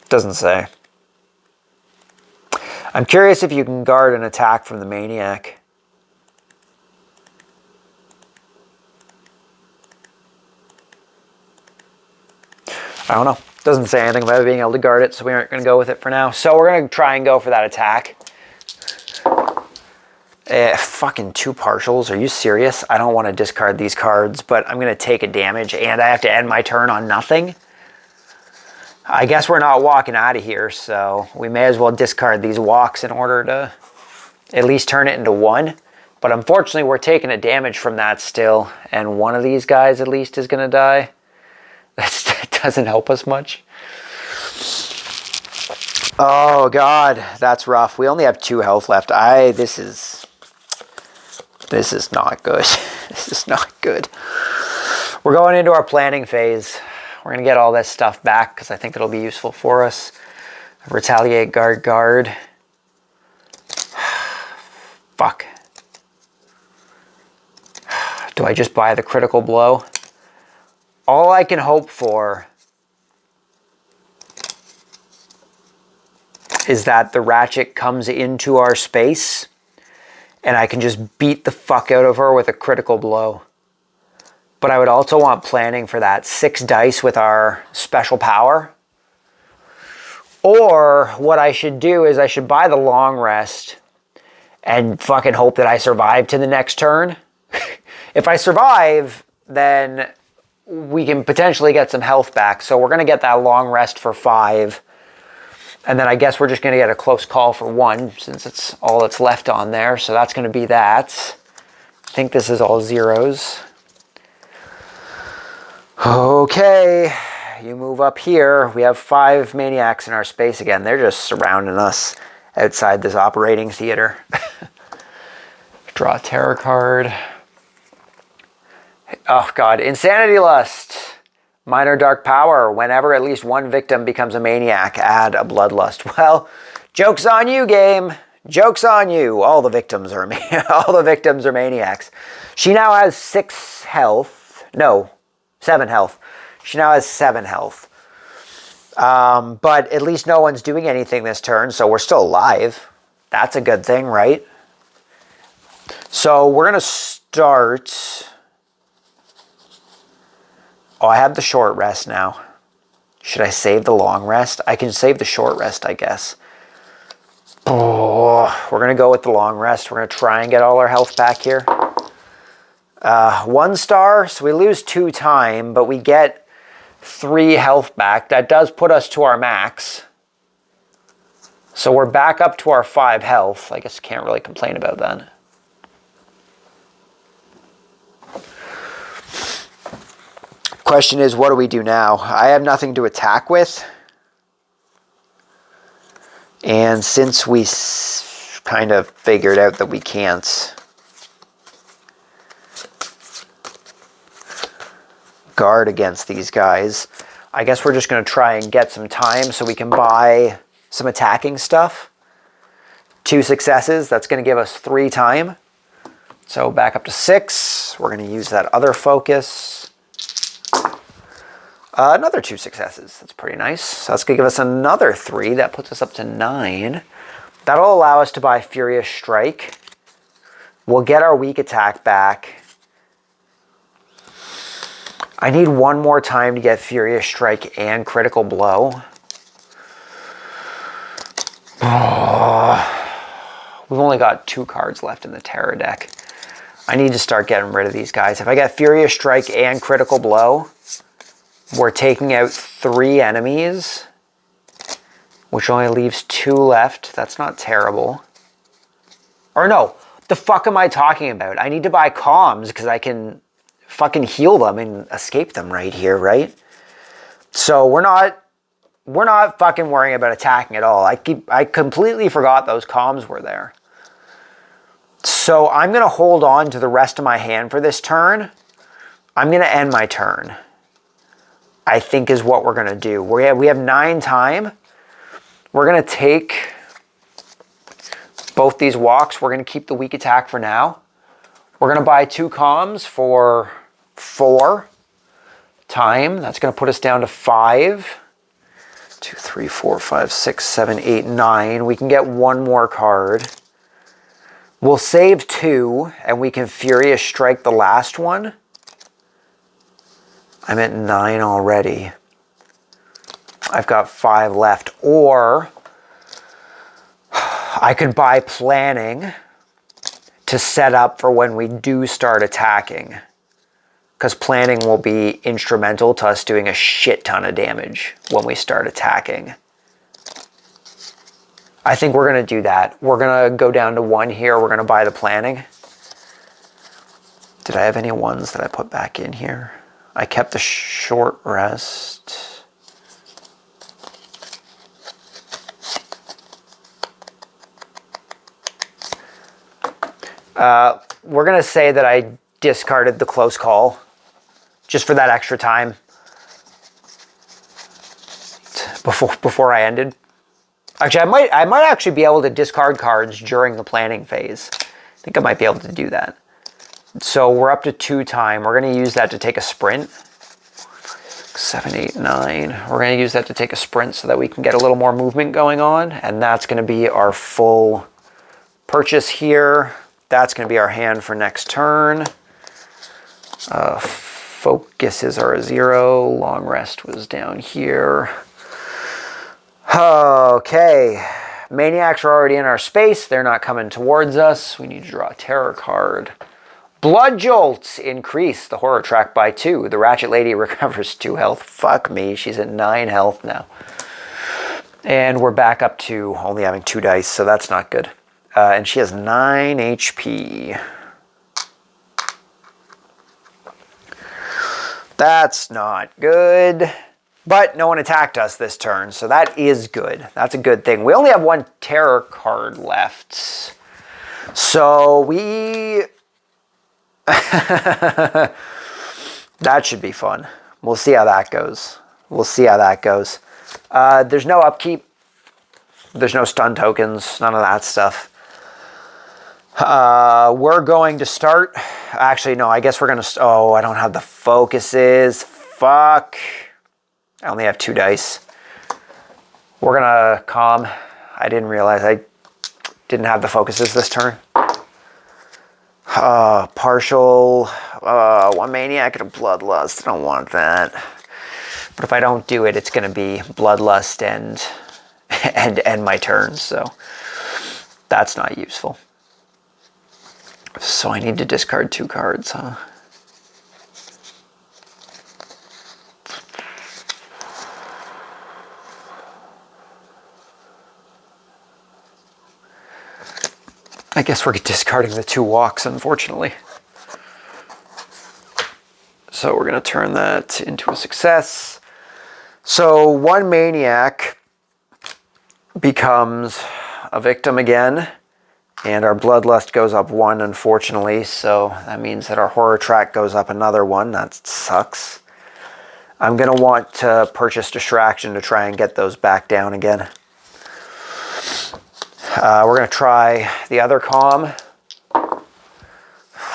Doesn't say. I'm curious if you can guard an attack from the Maniac. I don't know. Doesn't say anything about being able to guard it, so we aren't going to go with it for now. So we're going to try and go for that attack. Fucking 2 partials. Are you serious? I don't want to discard these cards, but I'm going to take a damage, and I have to end my turn on nothing. I guess we're not walking out of here, so we may as well discard these walks in order to at least turn it into 1. But unfortunately, we're taking a damage from that still, and one of these guys at least is going to die. That doesn't help us much. Oh, God, that's rough. We only have 2 health left. This is not good. This is not good. We're going into our planning phase. We're going to get all this stuff back because I think it'll be useful for us. Retaliate, guard. Fuck. Do I just buy the critical blow? All I can hope for is that the Ratchet comes into our space and I can just beat the fuck out of her with a critical blow. But I would also want planning for that 6 dice with our special power. Or what I should do is I should buy the long rest and fucking hope that I survive to the next turn. If I survive, then we can potentially get some health back. So we're going to get that long rest for 5. And then I guess we're just going to get a close call for 1 since it's all that's left on there. So that's going to be that. I think this is all 0s. Okay, you move up here. We have 5 Maniacs in our space again. They're just surrounding us outside this operating theater. Draw a terror card. Oh, God. Insanity Lust. Minor Dark Power. Whenever at least 1 victim becomes a Maniac, add a Bloodlust. Well, joke's on you, game. Joke's on you. All the victims are Maniacs. She now has 6 health. No. 7 health. She now has 7 health. But at least no one's doing anything this turn, so we're still alive. That's a good thing, right? So we're going to start... Oh, I have the short rest now. Should I save the long rest? I can save the short rest, I guess. Oh, we're going to go with the long rest. We're going to try and get all our health back here. 1 star, so we lose 2 time, but we get 3 health back. That does put us to our max. So we're back up to our 5 health. I guess can't really complain about that. Question is, what do we do now? I have nothing to attack with. And since we kind of figured out that we can't guard against these guys, I guess we're just going to try and get some time so we can buy some attacking stuff. 2 successes, that's going to give us 3 time. So back up to 6. We're going to use that other focus. Another 2 successes, that's pretty nice. So that's going to give us another 3, that puts us up to 9. That'll allow us to buy Furious Strike, We'll get our weak attack back. I need one more time to get Furious Strike and Critical Blow. Oh, we've only got 2 cards left in the Terror deck. I need to start getting rid of these guys. If I get Furious Strike and Critical Blow, we're taking out 3 enemies, which only leaves 2 left. That's not terrible. Or no, the fuck am I talking about? I need to buy comms because I can fucking heal them and escape them right here, right? So we're not fucking worrying about attacking at all. I completely forgot those comms were there. So I'm going to hold on to the rest of my hand for this turn. I'm going to end my turn, I think is what we're going to do. We have 9 time. We're going to take both these walks. We're going to keep the weak attack for now. We're going to buy 2 comms for 4 time. That's going to put us down to 5. 2, 3, 4, 5, 6, 7, 8, 9. We can get 1 more card. We'll save 2, and we can Furious Strike the last one. I'm at 9 already. I've got 5 left. Or I could buy Planning to set up for when we do start attacking. Because Planning will be instrumental to us doing a shit ton of damage when we start attacking. I think we're going to do that. We're going to go down to 1 here. We're going to buy the Planning. Did I have any ones that I put back in here? I kept the Short Rest. We're going to say that I discarded the Close Call just for that extra time before I ended. Actually, I might actually be able to discard cards during the planning phase. I think I might be able to do that. So we're up to 2 time. We're going to use that to take a sprint. 7, 8, 9. We're going to use that to take a sprint so that we can get a little more movement going on. And that's going to be our full purchase here. That's going to be our hand for next turn. Focuses are a 0. Long Rest was down here. Okay. Maniacs are already in our space. They're not coming towards us. We need to draw a terror card. Blood Jolts increase the horror track by 2. The Ratchet Lady recovers 2 health. Fuck me. She's at 9 health now. And we're back up to only having 2 dice, so that's not good. And she has 9 HP. That's not good. But no one attacked us this turn, so that is good. That's a good thing. We only have 1 terror card left. So we... that should be fun. We'll see how that goes. We'll see how that goes. There's no upkeep. There's no stun tokens. None of that stuff. We're going to start... Actually, no, I guess we're going to... Oh, I don't have the focuses. Fuck. I only have 2 dice. We're going to calm. I didn't realize I didn't have the focuses this turn. Partial. 1 Maniac and a Bloodlust. I don't want that. But if I don't do it, it's going to be Bloodlust and end my turn. So that's not useful. So I need to discard 2 cards, huh? I guess we're discarding the 2 walks, unfortunately. So we're going to turn that into a success. So 1 Maniac becomes a victim again. And our Bloodlust goes up 1, unfortunately. So that means that our Horror Track goes up another 1. That sucks. I'm going to want to purchase Distraction to try and get those back down again. We're going to try the other Calm.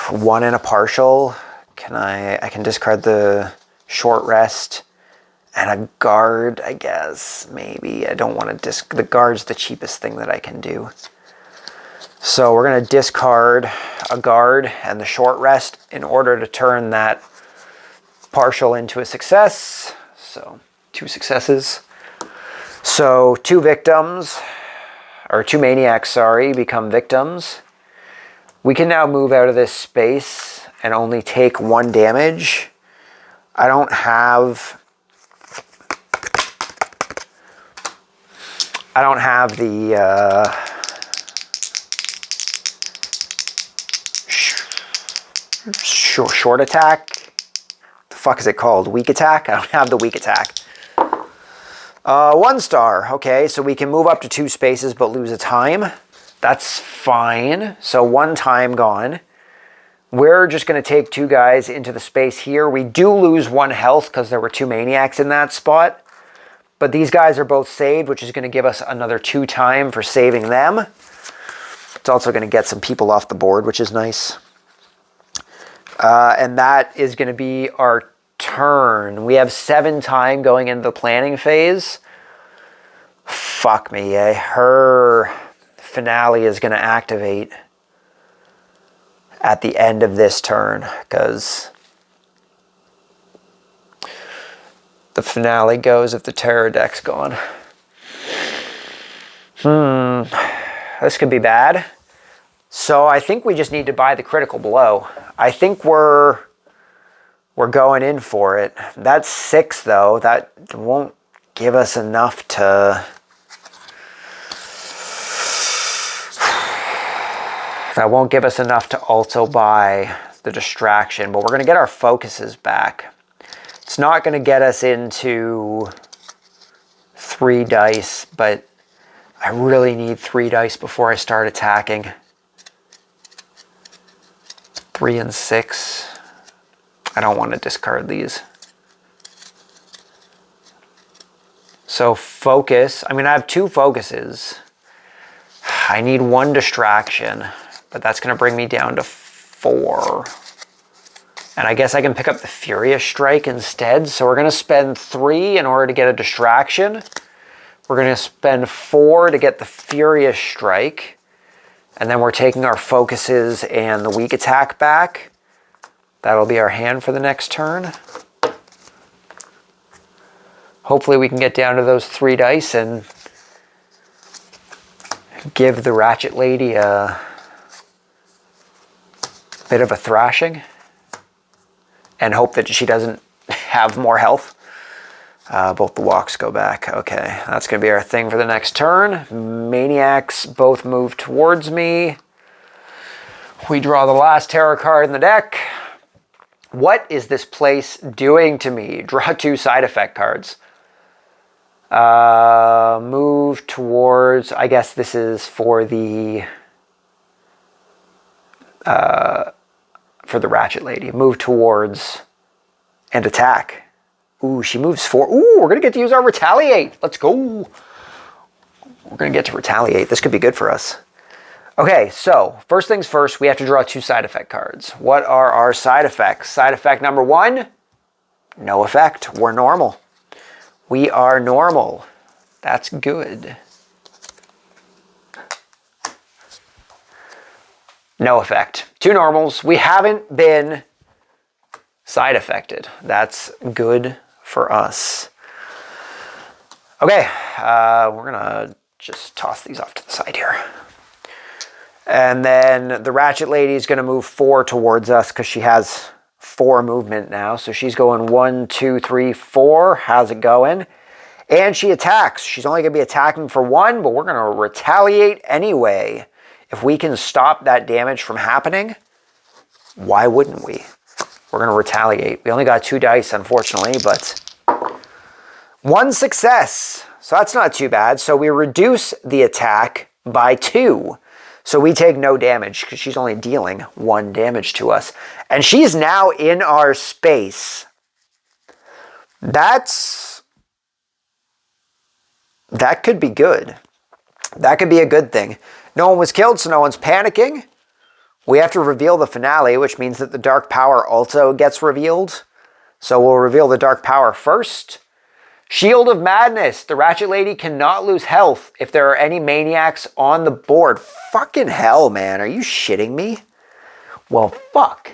1 and a Partial. I can discard the Short Rest and a Guard, I guess. Maybe. I don't want to the Guard's the cheapest thing that I can do. So we're going to discard a guard and the short rest in order to turn that partial into a success. So 2 successes. So 2 victims, or 2 maniacs, sorry, become victims. We can now move out of this space and only take 1 damage. I don't have the short attack. The fuck is it called? Weak attack? I don't have the weak attack. 1 star. Okay, so we can move up to 2 spaces but lose a time. That's fine. So 1 time gone. We're just going to take 2 guys into the space here. We do lose 1 health because there were 2 maniacs in that spot. But these guys are both saved, which is going to give us another 2 time for saving them. It's also going to get some people off the board, which is nice. And that is going to be our turn. We have 7 time going into the planning phase. Fuck me, eh? Her finale is going to activate at the end of this turn, because the finale goes if the terror deck's gone. This could be bad. So I think we just need to buy the critical blow. I think we're going in for it. That's 6 though. That won't give us enough to... That won't give us enough to also buy the distraction, but we're going to get our focuses back. It's not going to get us into 3 dice, but I really need 3 dice before I start attacking. 3 and 6. I don't want to discard these. So focus. I mean, I have 2 focuses. I need 1 distraction, but that's going to bring me down to 4. And I guess I can pick up the Furious Strike instead. So we're going to spend 3 in order to get a distraction. We're going to spend 4 to get the Furious Strike. And then we're taking our focuses and the weak attack back. That'll be our hand for the next turn. Hopefully we can get down to those 3 dice and give the Ratchet lady a bit of a thrashing. And hope that she doesn't have more health. Both the walks go back. Okay, that's going to be our thing for the next turn. Maniacs both move towards me. We draw the last terror card in the deck. What is this place doing to me? Draw 2 side effect cards. Move towards... I guess this is for the Ratchet lady. Move towards and attack. Ooh, she moves 4. Ooh, we're going to get to use our retaliate. Let's go. We're going to get to retaliate. This could be good for us. Okay, so first things first, we have to draw 2 side effect cards. What are our side effects? Side effect number 1, no effect. We're normal. We are normal. That's good. No effect. 2 normals. We haven't been side affected. That's good for us. Okay, we're gonna just toss these off to the side here. And then the Ratchet lady is gonna move 4 towards us because she has 4 movement now. So she's going 1, 2, 3, 4. How's it going? And she attacks. She's only gonna be attacking for 1, but we're gonna retaliate anyway. If we can stop that damage from happening, why wouldn't we? We're going to retaliate. We only got 2 dice, unfortunately, but 1 success. So that's not too bad. So we reduce the attack by 2. So we take no damage because she's only dealing 1 damage to us. And she's now in our space. That could be good. That could be a good thing. No one was killed, so no one's panicking. We have to reveal the finale, which means that the Dark Power also gets revealed. So we'll reveal the Dark Power first. Shield of Madness. The Ratchet Lady cannot lose health if there are any Maniacs on the board. Fucking hell, man. Are you shitting me? Well, fuck.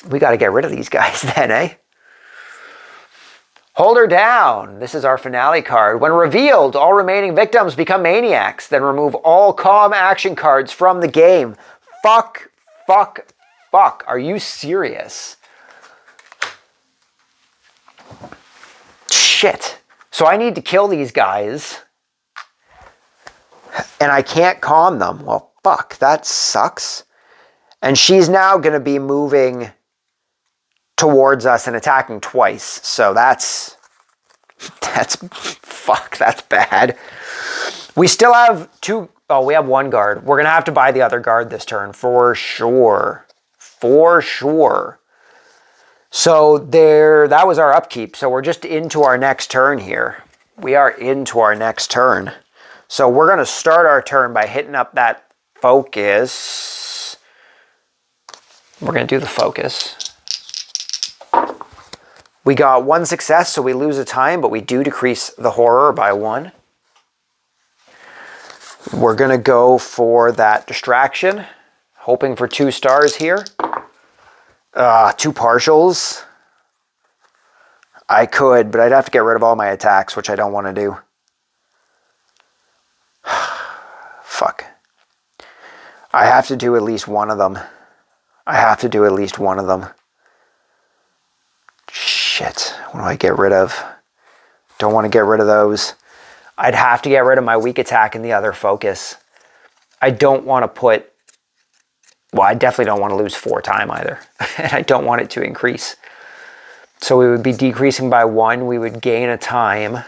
We got to get rid of these guys then, eh? Hold her down. This is our finale card. When revealed, all remaining victims become Maniacs. Then remove all calm action cards from the game. Fuck, fuck, fuck. Are you serious? Shit. So I need to kill these guys. And I can't calm them. Well, fuck. That sucks. And she's now going to be moving towards us and attacking twice. So that's fuck, that's bad. We still have we have one guard. We're going to have to buy the other guard this turn for sure. For sure. So that was our upkeep. So we're just into our next turn here. We are into our next turn. So we're going to start our turn by hitting up that focus. We're going to do the focus. We got 1 success, so we lose a time, but we do decrease the horror by 1. We're going to go for that distraction, hoping for 2 stars here. 2 partials. I could, but I'd have to get rid of all my attacks, which I don't want to do. Fuck. I have to do at least one of them. Shit. What do I get rid of? Don't want to get rid of those. I'd have to get rid of my weak attack and the other focus. I don't want to put... Well, I definitely don't want to lose 4 time either. And I don't want it to increase. So we would be decreasing by 1. We would gain a time.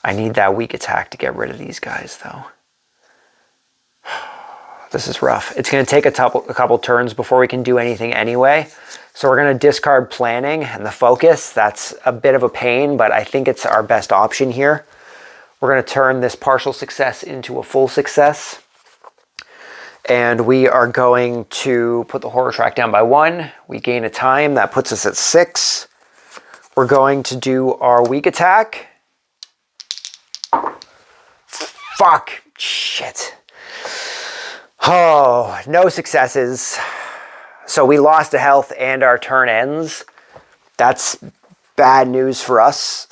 I need that weak attack to get rid of these guys, though. This is rough. It's going to take a couple turns before we can do anything anyway. So we're going to discard planning and the focus. That's a bit of a pain, but I think it's our best option here. We're going to turn this partial success into a full success. And we are going to put the horror track down by 1. We gain a time. That puts us at 6. We're going to do our weak attack. Fuck. Shit. Oh, no successes. So we lost a health and our turn ends. That's bad news for us.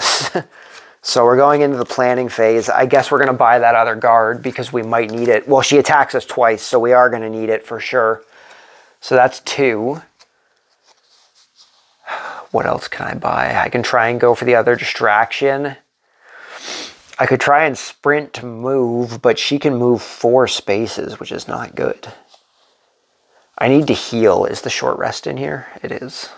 So we're going into the planning phase. I guess we're going to buy that other guard because we might need it. Well, she attacks us twice, so we are going to need it for sure. So that's 2. What else can I buy? I can try and go for the other distraction. I could try and sprint to move, but she can move 4 spaces, which is not good. I need to heal. Is the short rest in here? It is.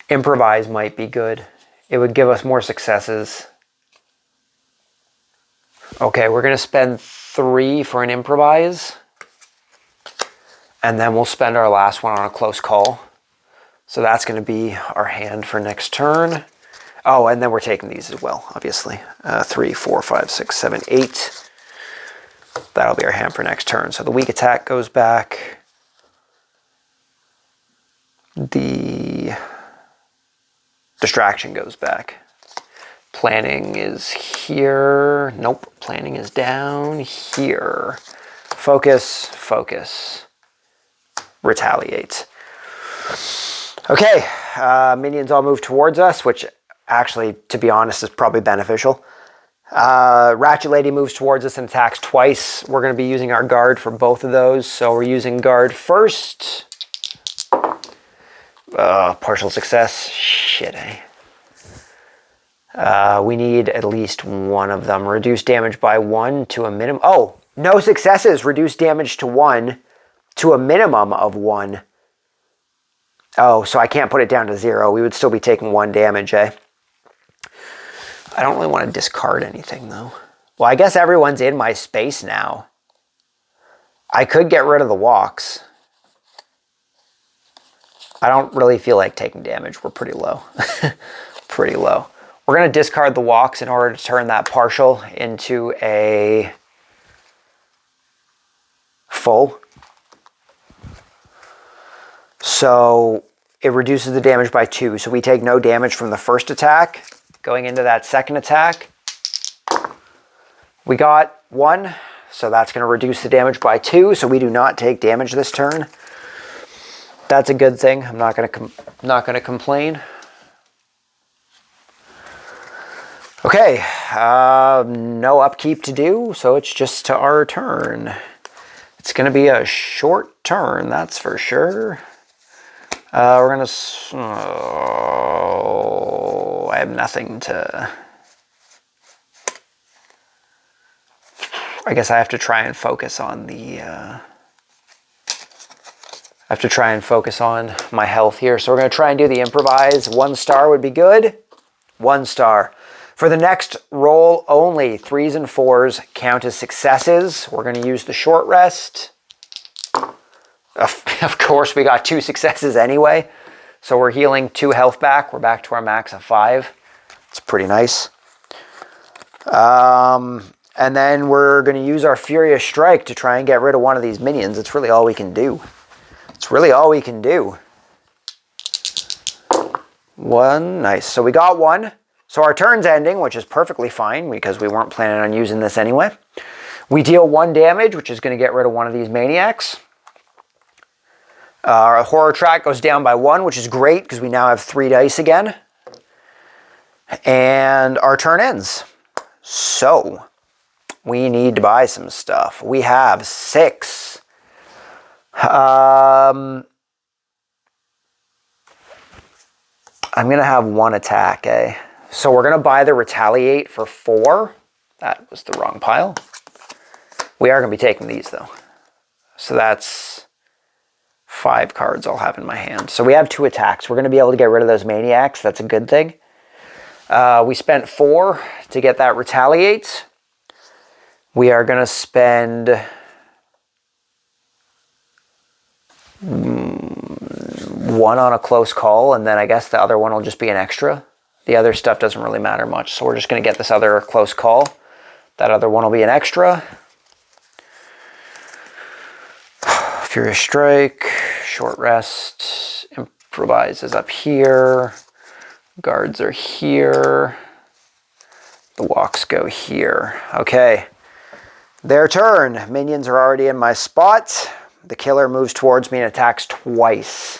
Improvise might be good. It would give us more successes. Okay, we're going to spend 3 for an improvise. And then we'll spend our last one on a close call. So that's going to be our hand for next turn. Oh, and then we're taking these as well, obviously. 3, 4, 5, 6, 7, 8. That'll be our hand for next turn. So the weak attack goes back. The distraction goes back. Planning is here. Nope, planning is down here. Focus, focus. Retaliate. Okay, minions all move towards us, which actually, to be honest, is probably beneficial. Ratchet Lady moves towards us and attacks twice. We're going to be using our guard for both of those. So we're using guard first. Partial success. Shit, eh? We need at least one of them. Reduce damage by 1 to a minimum. Oh, no successes. Reduce damage to 1 to a minimum of 1. Oh, so I can't put it down to 0. We would still be taking 1 damage, eh? I don't really want to discard anything, though. Well, I guess everyone's in my space now. I could get rid of the walks. I don't really feel like taking damage. We're pretty low. Pretty low. We're going to discard the walks in order to turn that partial into a full. So it reduces the damage by 2. So we take no damage from the first attack. Going into that second attack, we got 1. So that's going to reduce the damage by 2. So we do not take damage this turn. That's a good thing. I'm not going to complain. Okay, no upkeep to do, so it's just to our turn. It's going to be a short turn, that's for sure. We're going to... Oh, I have nothing to... I guess I have to try and focus on the... I have to try and focus on my health here. So we're going to try and do the improvise. 1 star would be good. 1 star. For the next roll only, 3s and 4s count as successes. We're going to use the short rest. Of course, we got 2 successes anyway. So we're healing 2 health back. We're back to our max of 5. It's pretty nice. And then we're going to use our Furious Strike to try and get rid of one of these minions. It's really all we can do. It's really all we can do. 1, nice. So we got 1. So our turn's ending, which is perfectly fine because we weren't planning on using this anyway. We deal 1 damage, which is going to get rid of one of these Maniacs. Our horror track goes down by 1, which is great because we now have 3 dice again. And our turn ends. So we need to buy some stuff. We have 6. I'm going to have 1 attack, eh? So we're going to buy the Retaliate for 4. That was the wrong pile. We are going to be taking these, though. So that's 5 cards I'll have in my hand. So we have 2 attacks. We're going to be able to get rid of those Maniacs. That's a good thing. We spent 4 to get that Retaliate. We are going to spend 1 on a close call, and then I guess the other one will just be an extra. The other stuff doesn't really matter much, so we're just going to get this other close call. That other one will be an extra. Furious Strike, short rest, improvise is up here. Guards are here. The walks go here. Okay. Their turn. Minions are already in my spot. The killer moves towards me and attacks twice.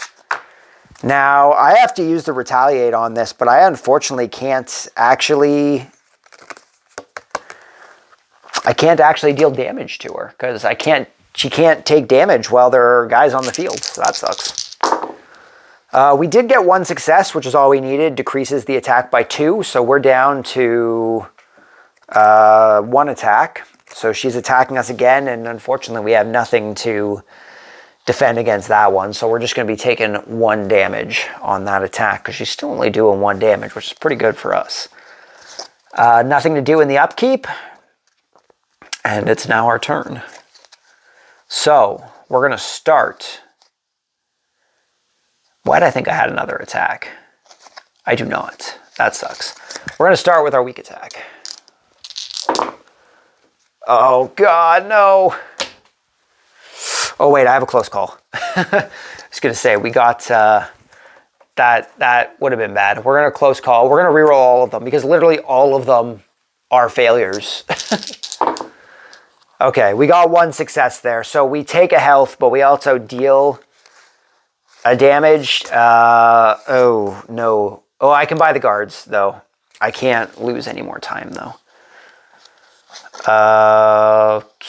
Now, I have to use the Retaliate on this, but I unfortunately can't actually... I can't actually deal damage to her, because she can't take damage while there are guys on the field, so that sucks. We did get 1 success, which is all we needed. Decreases the attack by 2, so we're down to 1 attack. So she's attacking us again, and unfortunately we have nothing to defend against that one. So we're just going to be taking 1 damage on that attack, because she's still only doing 1 damage, which is pretty good for us. Nothing to do in the upkeep, and it's now our turn. So we're going to start... Why did I think I had another attack? I do not. That sucks. We're going to start with our weak attack. Oh, God, no. Oh, wait, I have a close call. I was going to say, we got... that would have been bad. We're going to close call. We're going to reroll all of them, because literally all of them are failures. Okay, we got 1 success there. So we take a health, but we also deal... a damage. Oh, no. Oh, I can buy the guards, though. I can't lose any more time, though.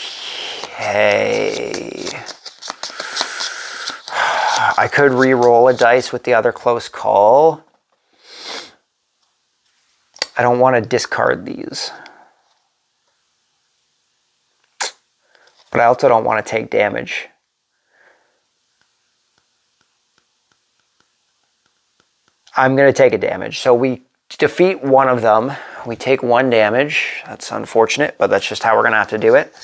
Okay. I could re-roll a dice with the other close call. I don't want to discard these. But I also don't want to take damage. I'm going to take a damage. So we defeat one of them. We take 1 damage. That's unfortunate, but that's just how we're going to have to do it.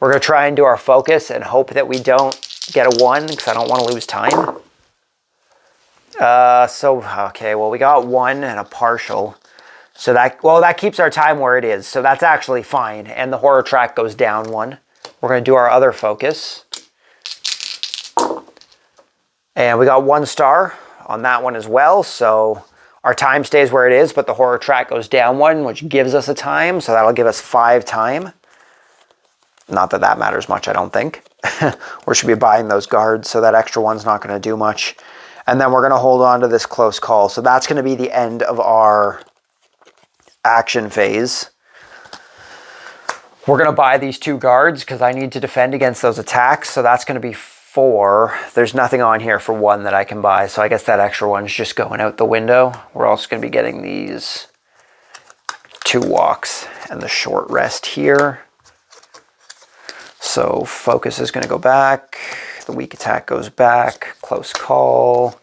We're going to try and do our focus and hope that we don't get a 1, because I don't want to lose time. Okay, well, we got 1 and a partial. So that keeps our time where it is. So that's actually fine. And the horror track goes down 1. We're going to do our other focus. And we got 1 star on that one as well. So our time stays where it is, but the horror track goes down 1, which gives us a time. So that'll give us 5 time. Not that that matters much, I don't think. We should be buying those guards, so that extra 1's not going to do much. And then we're going to hold on to this close call. So that's going to be the end of our action phase. We're going to buy these 2 guards because I need to defend against those attacks. So that's going to be 4. There's nothing on here for 1 that I can buy. So I guess that extra 1's just going out the window. We're also going to be getting these 2 walks and the short rest here. So focus is going to go back. The weak attack goes back. Close call.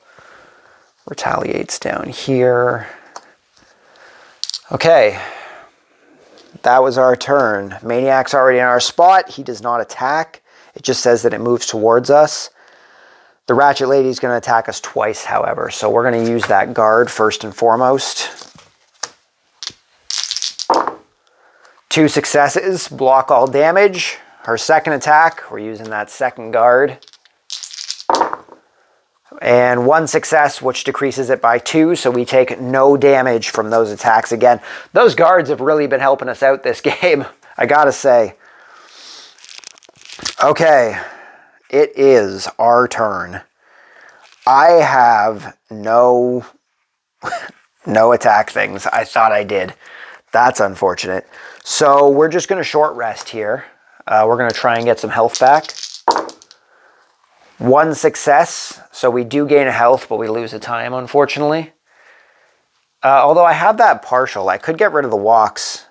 Retaliates down here. Okay. That was our turn. Maniac's already in our spot. He does not attack. It just says that it moves towards us. The Ratchet Lady is going to attack us twice, however. So we're going to use that guard first and foremost. 2 successes. Block all damage. Her second attack, we're using that second guard. And 1 success, which decreases it by 2, so we take no damage from those attacks again. Those guards have really been helping us out this game, I gotta say. Okay, it is our turn. I have no attack things. I thought I did. That's unfortunate. So we're just going to short rest here. We're going to try and get some health back. 1 success, so we do gain a health, but we lose a time, unfortunately. Although I have that partial, I could get rid of the walks.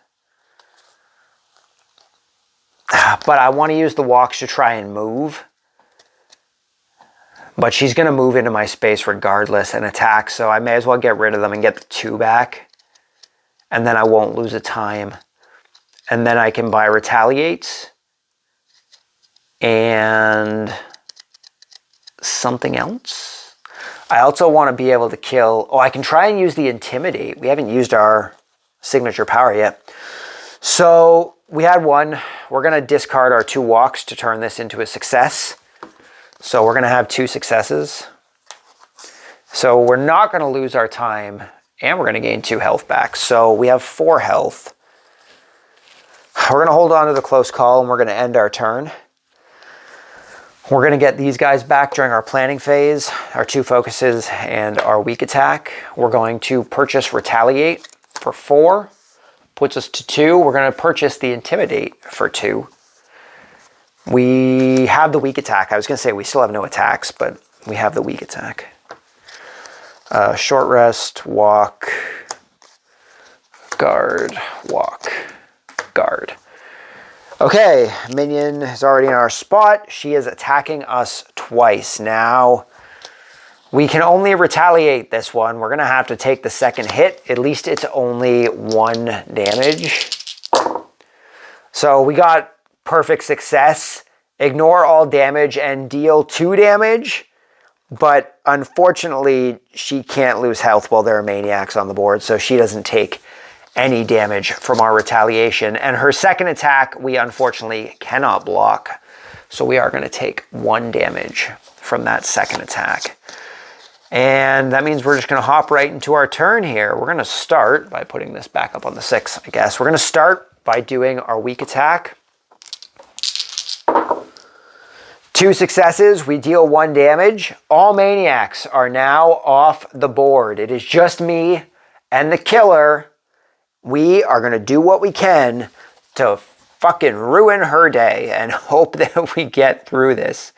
But I want to use the walks to try and move. But she's going to move into my space regardless and attack, so I may as well get rid of them and get the 2 back. And then I won't lose a time. And then I can buy retaliates. And something else. I also want to be able to kill... Oh, I can try and use the intimidate. We haven't used our signature power yet. So we had 1. We're going to discard our 2 walks to turn this into a success. So we're going to have 2 successes. So we're not going to lose our time. And we're going to gain 2 health back. So we have 4 health. We're going to hold on to the close call and we're going to end our turn. We're going to get these guys back during our planning phase, our 2 focuses and our weak attack. We're going to purchase retaliate for 4. Puts us to 2. We're going to purchase the intimidate for 2. We have the weak attack. I was going to say we still have no attacks, but we have the weak attack. Short rest, walk, guard, walk, guard. Okay, minion is already in our spot. She is attacking us twice. Now, we can only retaliate this one. We're going to have to take the second hit. At least it's only 1 damage. So we got perfect success. Ignore all damage and deal 2 damage. But unfortunately, she can't lose health while there are maniacs on the board, so she doesn't take any damage from our retaliation. And her second attack, we unfortunately cannot block. So we are going to take 1 damage from that second attack. And that means we're just going to hop right into our turn here. We're going to start by putting this back up on the 6, I guess. We're going to start by doing our weak attack. 2 successes, we deal 1 damage. All maniacs are now off the board. It is just me and the killer. We are going to do what we can to fucking ruin her day and hope that we get through this.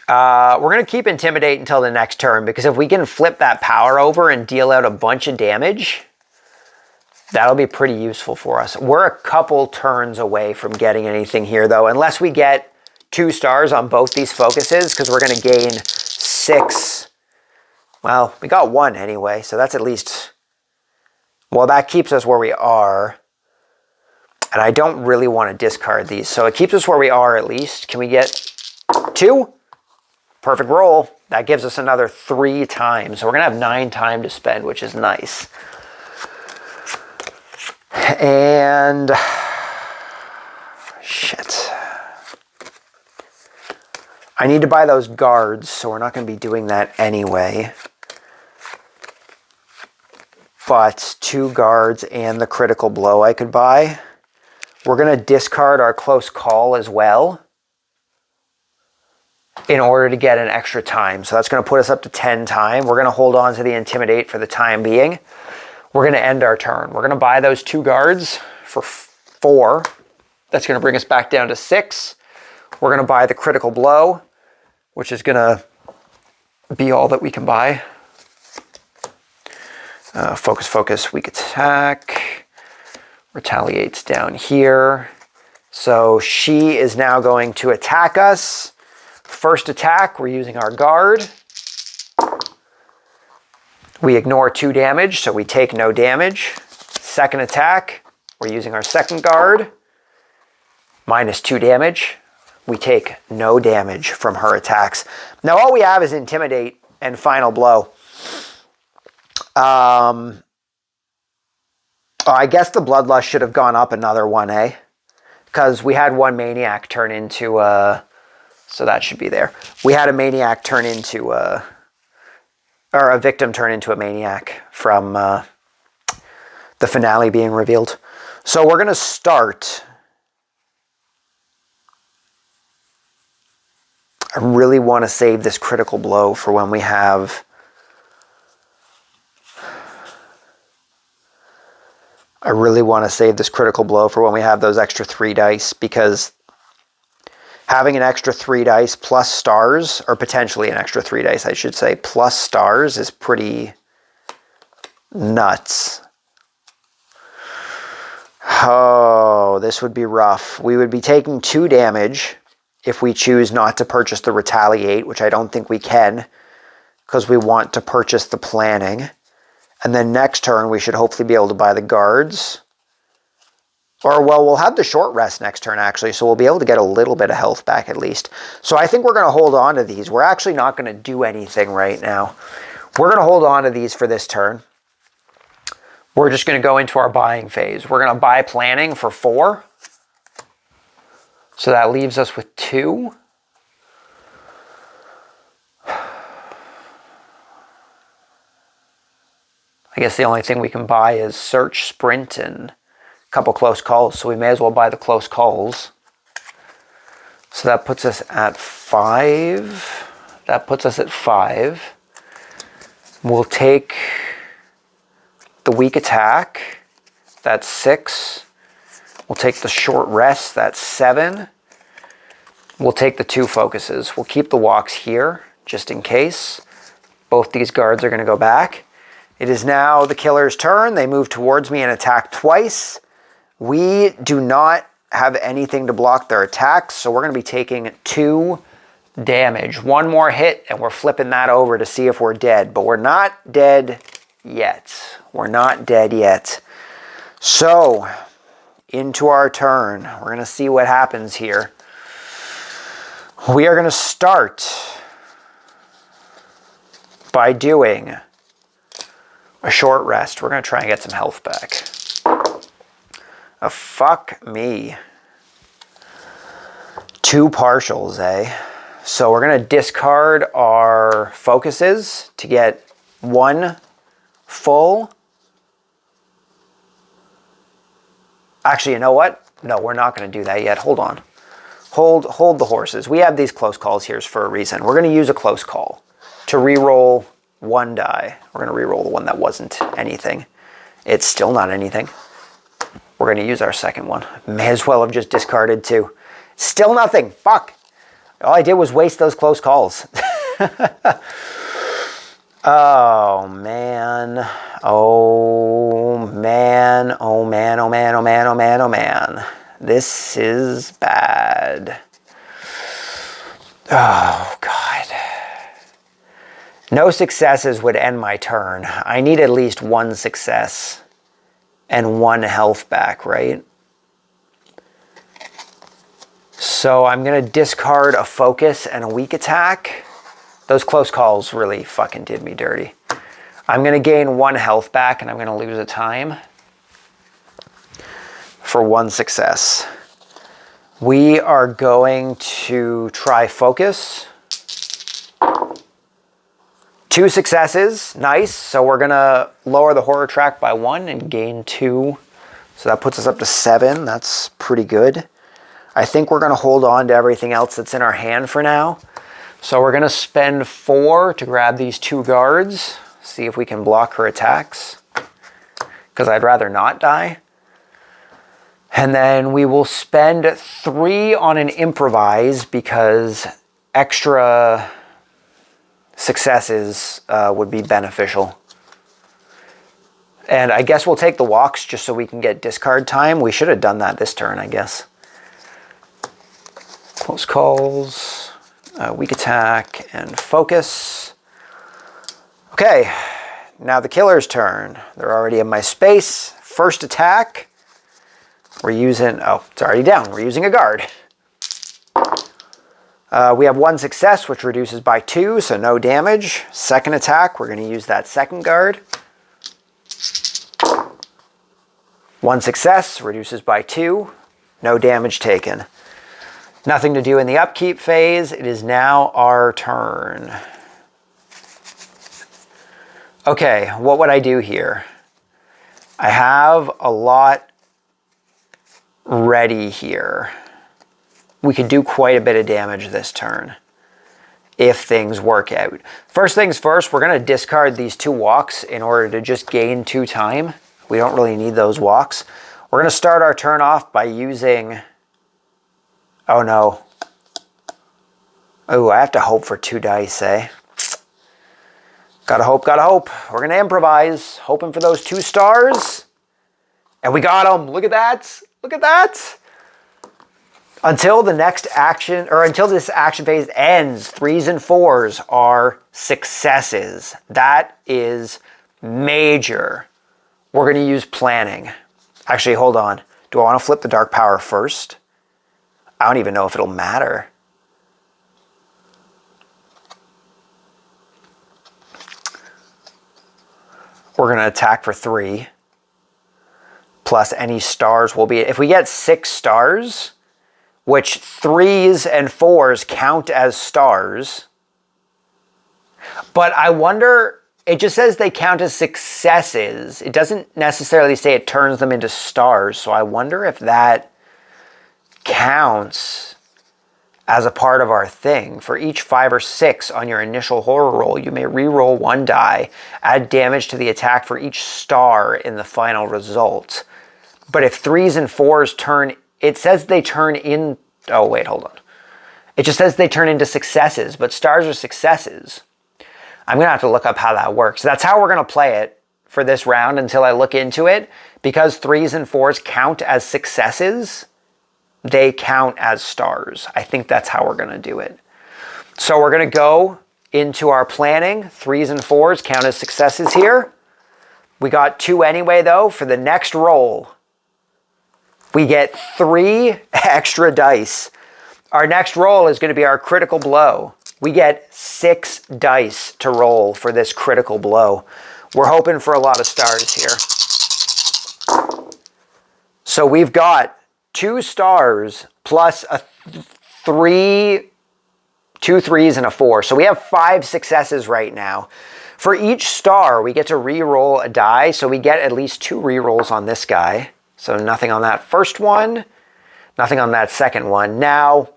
We're going to keep Intimidate until the next turn, because if we can flip that power over and deal out a bunch of damage, that'll be pretty useful for us. We're a couple turns away from getting anything here, though, unless we get 2 stars on both these focuses, because we're going to gain 6. Well, we got 1 anyway, so that's at least... Well, that keeps us where we are. And I don't really want to discard these, so it keeps us where we are at least. Can we get 2? Perfect roll. That gives us another 3 times. So we're going to have 9 time to spend, which is nice. And... Shit. I need to buy those guards, so we're not going to be doing that anyway. But 2 guards and the critical blow I could buy. We're going to discard our close call as well in order to get an extra time. So that's going to put us up to 10 time. We're going to hold on to the Intimidate for the time being. We're going to end our turn. We're going to buy those 2 guards for 4. That's going to bring us back down to 6. We're going to buy the critical blow, which is going to be all that we can buy. Focus, weak attack. Retaliates down here. So she is now going to attack us. First attack, we're using our guard. We ignore 2 damage, so we take no damage. Second attack, we're using our second guard. Minus 2 damage. We take no damage from her attacks. Now all we have is Intimidate and Final Blow. I guess the Bloodlust should have gone up another 1, eh? Because we had 1 Maniac turn into... so that should be there. We had a Maniac turn into... or a victim turn into a Maniac from the finale being revealed. So we're going to start... I really want to save this critical blow for when we have... I really want to save this critical blow for when we have those extra 3 dice, because having an extra 3 dice plus stars, or potentially an extra 3 dice, I should say, plus stars is pretty nuts. Oh, this would be rough. We would be taking 2 damage if we choose not to purchase the Retaliate, which I don't think we can, because we want to purchase the Planning. And then next turn, we should hopefully be able to buy the guards. Or, well, we'll have the short rest next turn, actually, so we'll be able to get a little bit of health back at least. So I think we're going to hold on to these. We're actually not going to do anything right now. We're going to hold on to these for this turn. We're just going to go into our buying phase. We're going to buy Planning for 4. So that leaves us with 2. I guess the only thing we can buy is Search, Sprint, and a couple close calls. So we may as well buy the close calls. So that puts us at 5. That puts us at 5. We'll take the weak attack. That's 6. We'll take the short rest. That's 7. We'll take the 2 focuses. We'll keep the walks here, just in case. Both these guards are going to go back. It is now the killer's turn. They move towards me and attack twice. We do not have anything to block their attacks, so we're going to be taking 2 damage. 1 more hit, and we're flipping that over to see if we're dead. But we're not dead yet. We're not dead yet. So, into our turn. We're going to see what happens here. We are going to start by doing a short rest. We're going to try and get some health back. Fuck me. 2 partials, eh? So we're going to discard our focuses to get 1 full. Actually, you know what? No, we're not going to do that yet. Hold on. Hold the horses. We have these close calls here for a reason. We're going to use a close call to re-roll 1 die. We're going to re-roll the one that wasn't anything. It's still not anything. We're going to use our second one. May as well have just discarded 2. Still nothing. Fuck. All I did was waste those close calls. Oh, man. Oh, man. Oh, man. Oh, man. Oh, man. Oh, man. Oh, man. This is bad. Oh, God. No successes would end my turn. I need at least 1 success and 1 health back, right? So I'm going to discard a focus and a weak attack. Those close calls really fucking did me dirty. I'm going to gain 1 health back, and I'm going to lose a time for 1 success. We are going to try focus. 2 successes, nice. So we're gonna lower the horror track by 1 and gain 2. So that puts us up to 7, that's pretty good. I think we're gonna hold on to everything else that's in our hand for now. So we're gonna spend 4 to grab these 2 guards, see if we can block her attacks, because I'd rather not die. And then we will spend 3 on an improvise because extra successes would be beneficial. And I guess we'll take the walks just so we can get discard time. We should have done that this turn, I guess. Close calls, weak attack, and focus. Okay, now the killer's turn. They're already in my space. First attack. We're using, oh, it's already down. We're using a guard. We have 1 success, which reduces by 2, so no damage. Second attack, we're going to use that second guard. 1 success, reduces by 2, no damage taken. Nothing to do in the upkeep phase. It is now our turn. Okay, what would I do here? I have a lot ready here. We could do quite a bit of damage this turn if things work out. First things first, we're going to discard these 2 walks in order to just gain 2 time. We don't really need those walks. We're going to start our turn off by using... Oh no. Oh, I have to hope for 2 dice, eh? Gotta hope, gotta hope. We're going to improvise, hoping for those 2 stars. And we got them. Look at that. Look at that. Until the next action, or until this action phase ends, 3s and 4s are successes. That is major. We're going to use planning. Actually, hold on. Do I want to flip the dark power first? I don't even know if it'll matter. We're going to attack for 3. Plus any stars will be... If we get 6 stars... which 3s and 4s count as stars. But I wonder, it just says they count as successes. It doesn't necessarily say it turns them into stars. So I wonder if that counts as a part of our thing. For each 5 or 6 on your initial horror roll, you may re-roll 1 die, add damage to the attack for each star in the final result. But if 3s and 4s turn... It says they turn in... Oh, wait, hold on. It just says they turn into successes, but stars are successes. I'm going to have to look up how that works. That's how we're going to play it for this round until I look into it. Because 3s and 4s count as successes, they count as stars. I think that's how we're going to do it. So we're going to go into our planning. 3s and 4s count as successes here. We got 2 anyway, though, for the next roll. We get 3 extra dice. Our next roll is going to be our critical blow. We get 6 dice to roll for this critical blow. We're hoping for a lot of stars here. So we've got 2 stars plus a 2 3s and a 4. So we have 5 successes right now. For each star, we get to re-roll a die. So we get at least 2 re-rolls on this guy. So nothing on that first one, nothing on that second one. Now,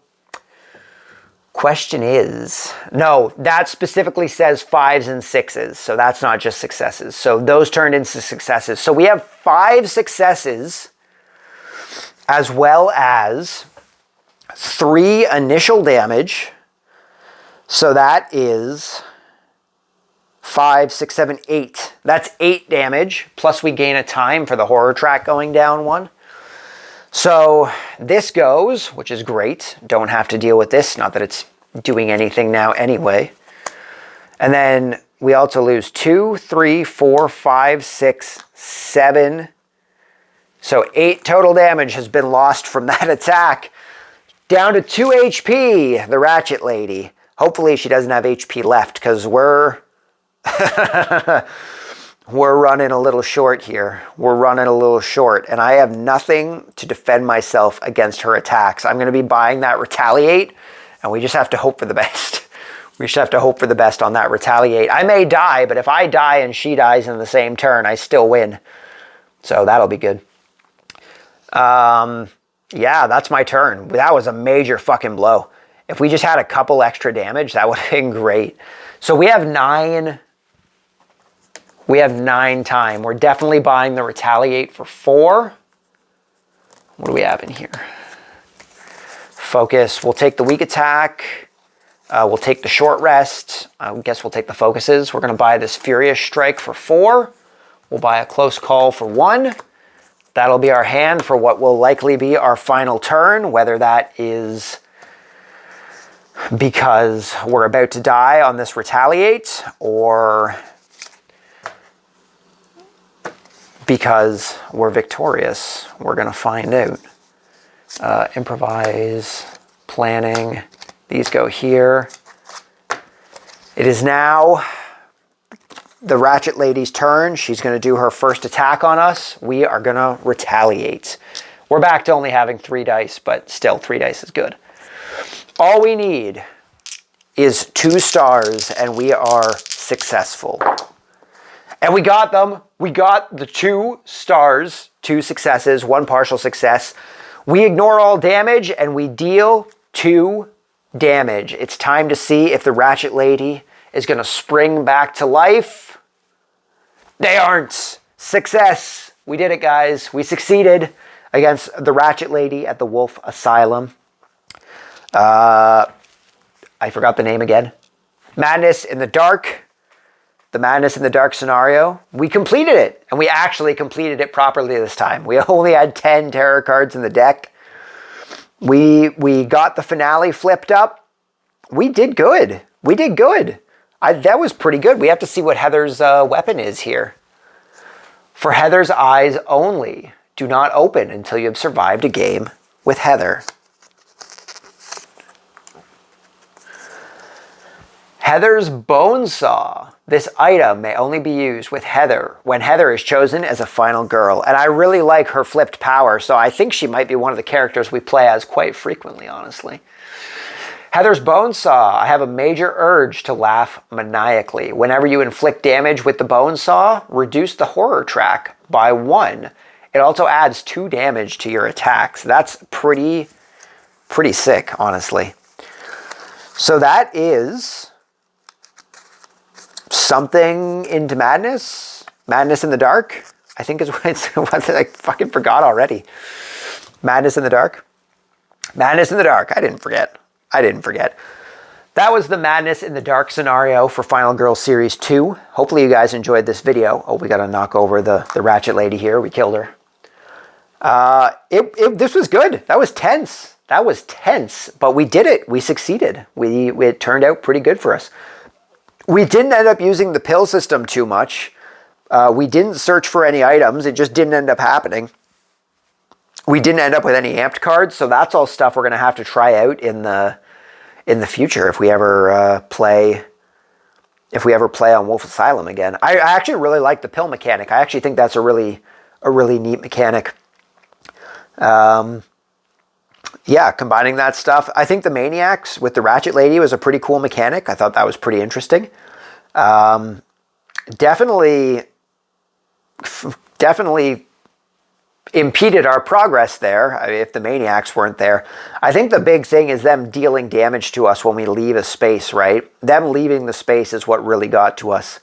question is, no, that specifically says 5s and 6s. So that's not just successes. So those turned into successes. So we have 5 successes as well as 3 initial damage. So that is 5, 6, 7, 8. That's 8 damage. Plus we gain a time for the horror track going down 1. So this goes, which is great. Don't have to deal with this. Not that it's doing anything now anyway. And then we also lose 2, 3, 4, 5, 6, 7. So 8 total damage has been lost from that attack. Down to 2 HP, the Ratchet lady. Hopefully she doesn't have HP left because we're we're running a little short here. We're running a little short, and I have nothing to defend myself against her attacks. I'm going to be buying that Retaliate, and we just have to hope for the best. We just have to hope for the best on that Retaliate. I may die, but if I die and she dies in the same turn, I still win. So that'll be good. Yeah, that's my turn. That was a major fucking blow. If we just had a couple extra damage, that would have been great. So we have 9... We have 9 time. We're definitely buying the Retaliate for 4. What do we have in here? Focus. We'll take the weak attack. We'll take the short rest. I guess we'll take the focuses. We're going to buy this Furious Strike for 4. We'll buy a Close Call for 1. That'll be our hand for what will likely be our final turn, whether that is because we're about to die on this Retaliate or because we're victorious. We're going to find out. Improvise, planning. These go here. It is now the Ratchet Lady's turn. She's going to do her first attack on us. We are going to retaliate. We're back to only having 3 dice, but still 3 dice is good. All we need is 2 stars, and we are successful. And we got them. We got the 2 stars, 2 successes, 1 partial success. We ignore all damage and we deal 2 damage. It's time to see if the Ratchet Lady is going to spring back to life. They aren't. Success. We did it, guys. We succeeded against the Ratchet Lady at the Wolf Asylum. I forgot the name again. Madness in the Dark. The Madness in the Dark scenario. We completed it, and we actually completed it properly this time. We only had 10 tarot cards in the deck. We got the finale flipped up. We did good. We did good. That was pretty good. We have to see what Heather's weapon is here. For Heather's eyes only. Do not open until you have survived a game with Heather. Heather's Bone Saw. This item may only be used with Heather when Heather is chosen as a final girl. And I really like her flipped power, so I think she might be one of the characters we play as quite frequently, honestly. Heather's Bone Saw. I have a major urge to laugh maniacally. Whenever you inflict damage with the Bone Saw, reduce the horror track by 1. It also adds 2 damage to your attacks. That's pretty sick, honestly. So that is something into Madness. Madness in the Dark, I think is what it's what I fucking forgot already. Madness in the Dark. Madness in the Dark. I didn't forget. That was the Madness in the Dark scenario for Final Girl Series 2. Hopefully you guys enjoyed this video. Oh, we got to knock over the Ratchet Lady here. We killed her. This was good. That was tense. But we did it. We succeeded. It turned out pretty good for us. We didn't end up using the pill system too much. We didn't search for any items. It just didn't end up happening. We didn't end up with any amped cards, so that's all stuff we're going to have to try out in the future if we ever play on Wolf Asylum again. I actually really like the pill mechanic. I actually think that's a really neat mechanic. Yeah, combining that stuff. I think the Maniacs with the Ratchet Lady was a pretty cool mechanic. I thought that was pretty interesting. Definitely impeded our progress there if the Maniacs weren't there. I think the big thing is them dealing damage to us when we leave a space, right? Them leaving the space is what really got to us.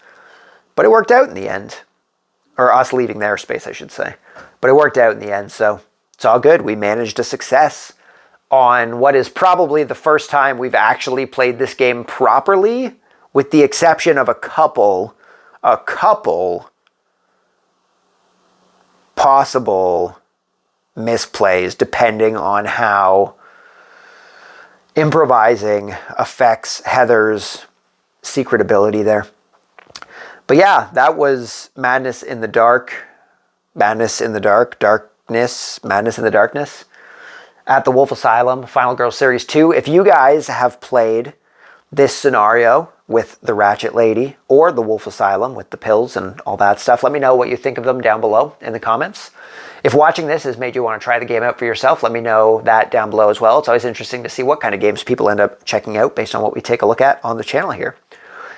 But it worked out in the end. Or us leaving their space, I should say. But it worked out in the end, so it's all good. We managed a success on what is probably the first time we've actually played this game properly, with the exception of a couple possible misplays, depending on how improvising affects Heather's secret ability there. But yeah, that was Madness in the Dark. Madness in the Dark. Darkness. Madness in the Darkness. At the Wolf Asylum, Final Girl Series 2. If you guys have played this scenario with the Ratchet Lady or the Wolf Asylum with the pills and all that stuff. Let me know what you think of them down below in the comments. If watching this has made you want to try the game out for yourself, let me know that down below as well. It's always interesting to see what kind of games people end up checking out based on what we take a look at on the channel here.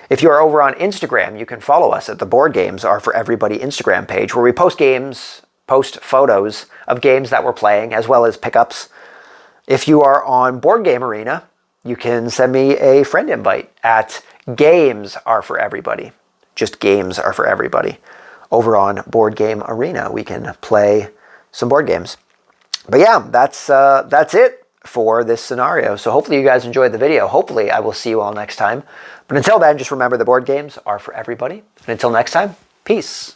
If you are over on Instagram, you can follow us at the Board Games Are For Everybody Instagram page, where we post photos of games that we're playing, as well as pickups. If you are on Board Game Arena, you can send me a friend invite at Games Are For Everybody. Just Games Are For Everybody. Over on Board Game Arena, we can play some board games. But yeah, that's it for this scenario. So hopefully you guys enjoyed the video. Hopefully I will see you all next time. But until then, just remember the board games are for everybody. And until next time, peace.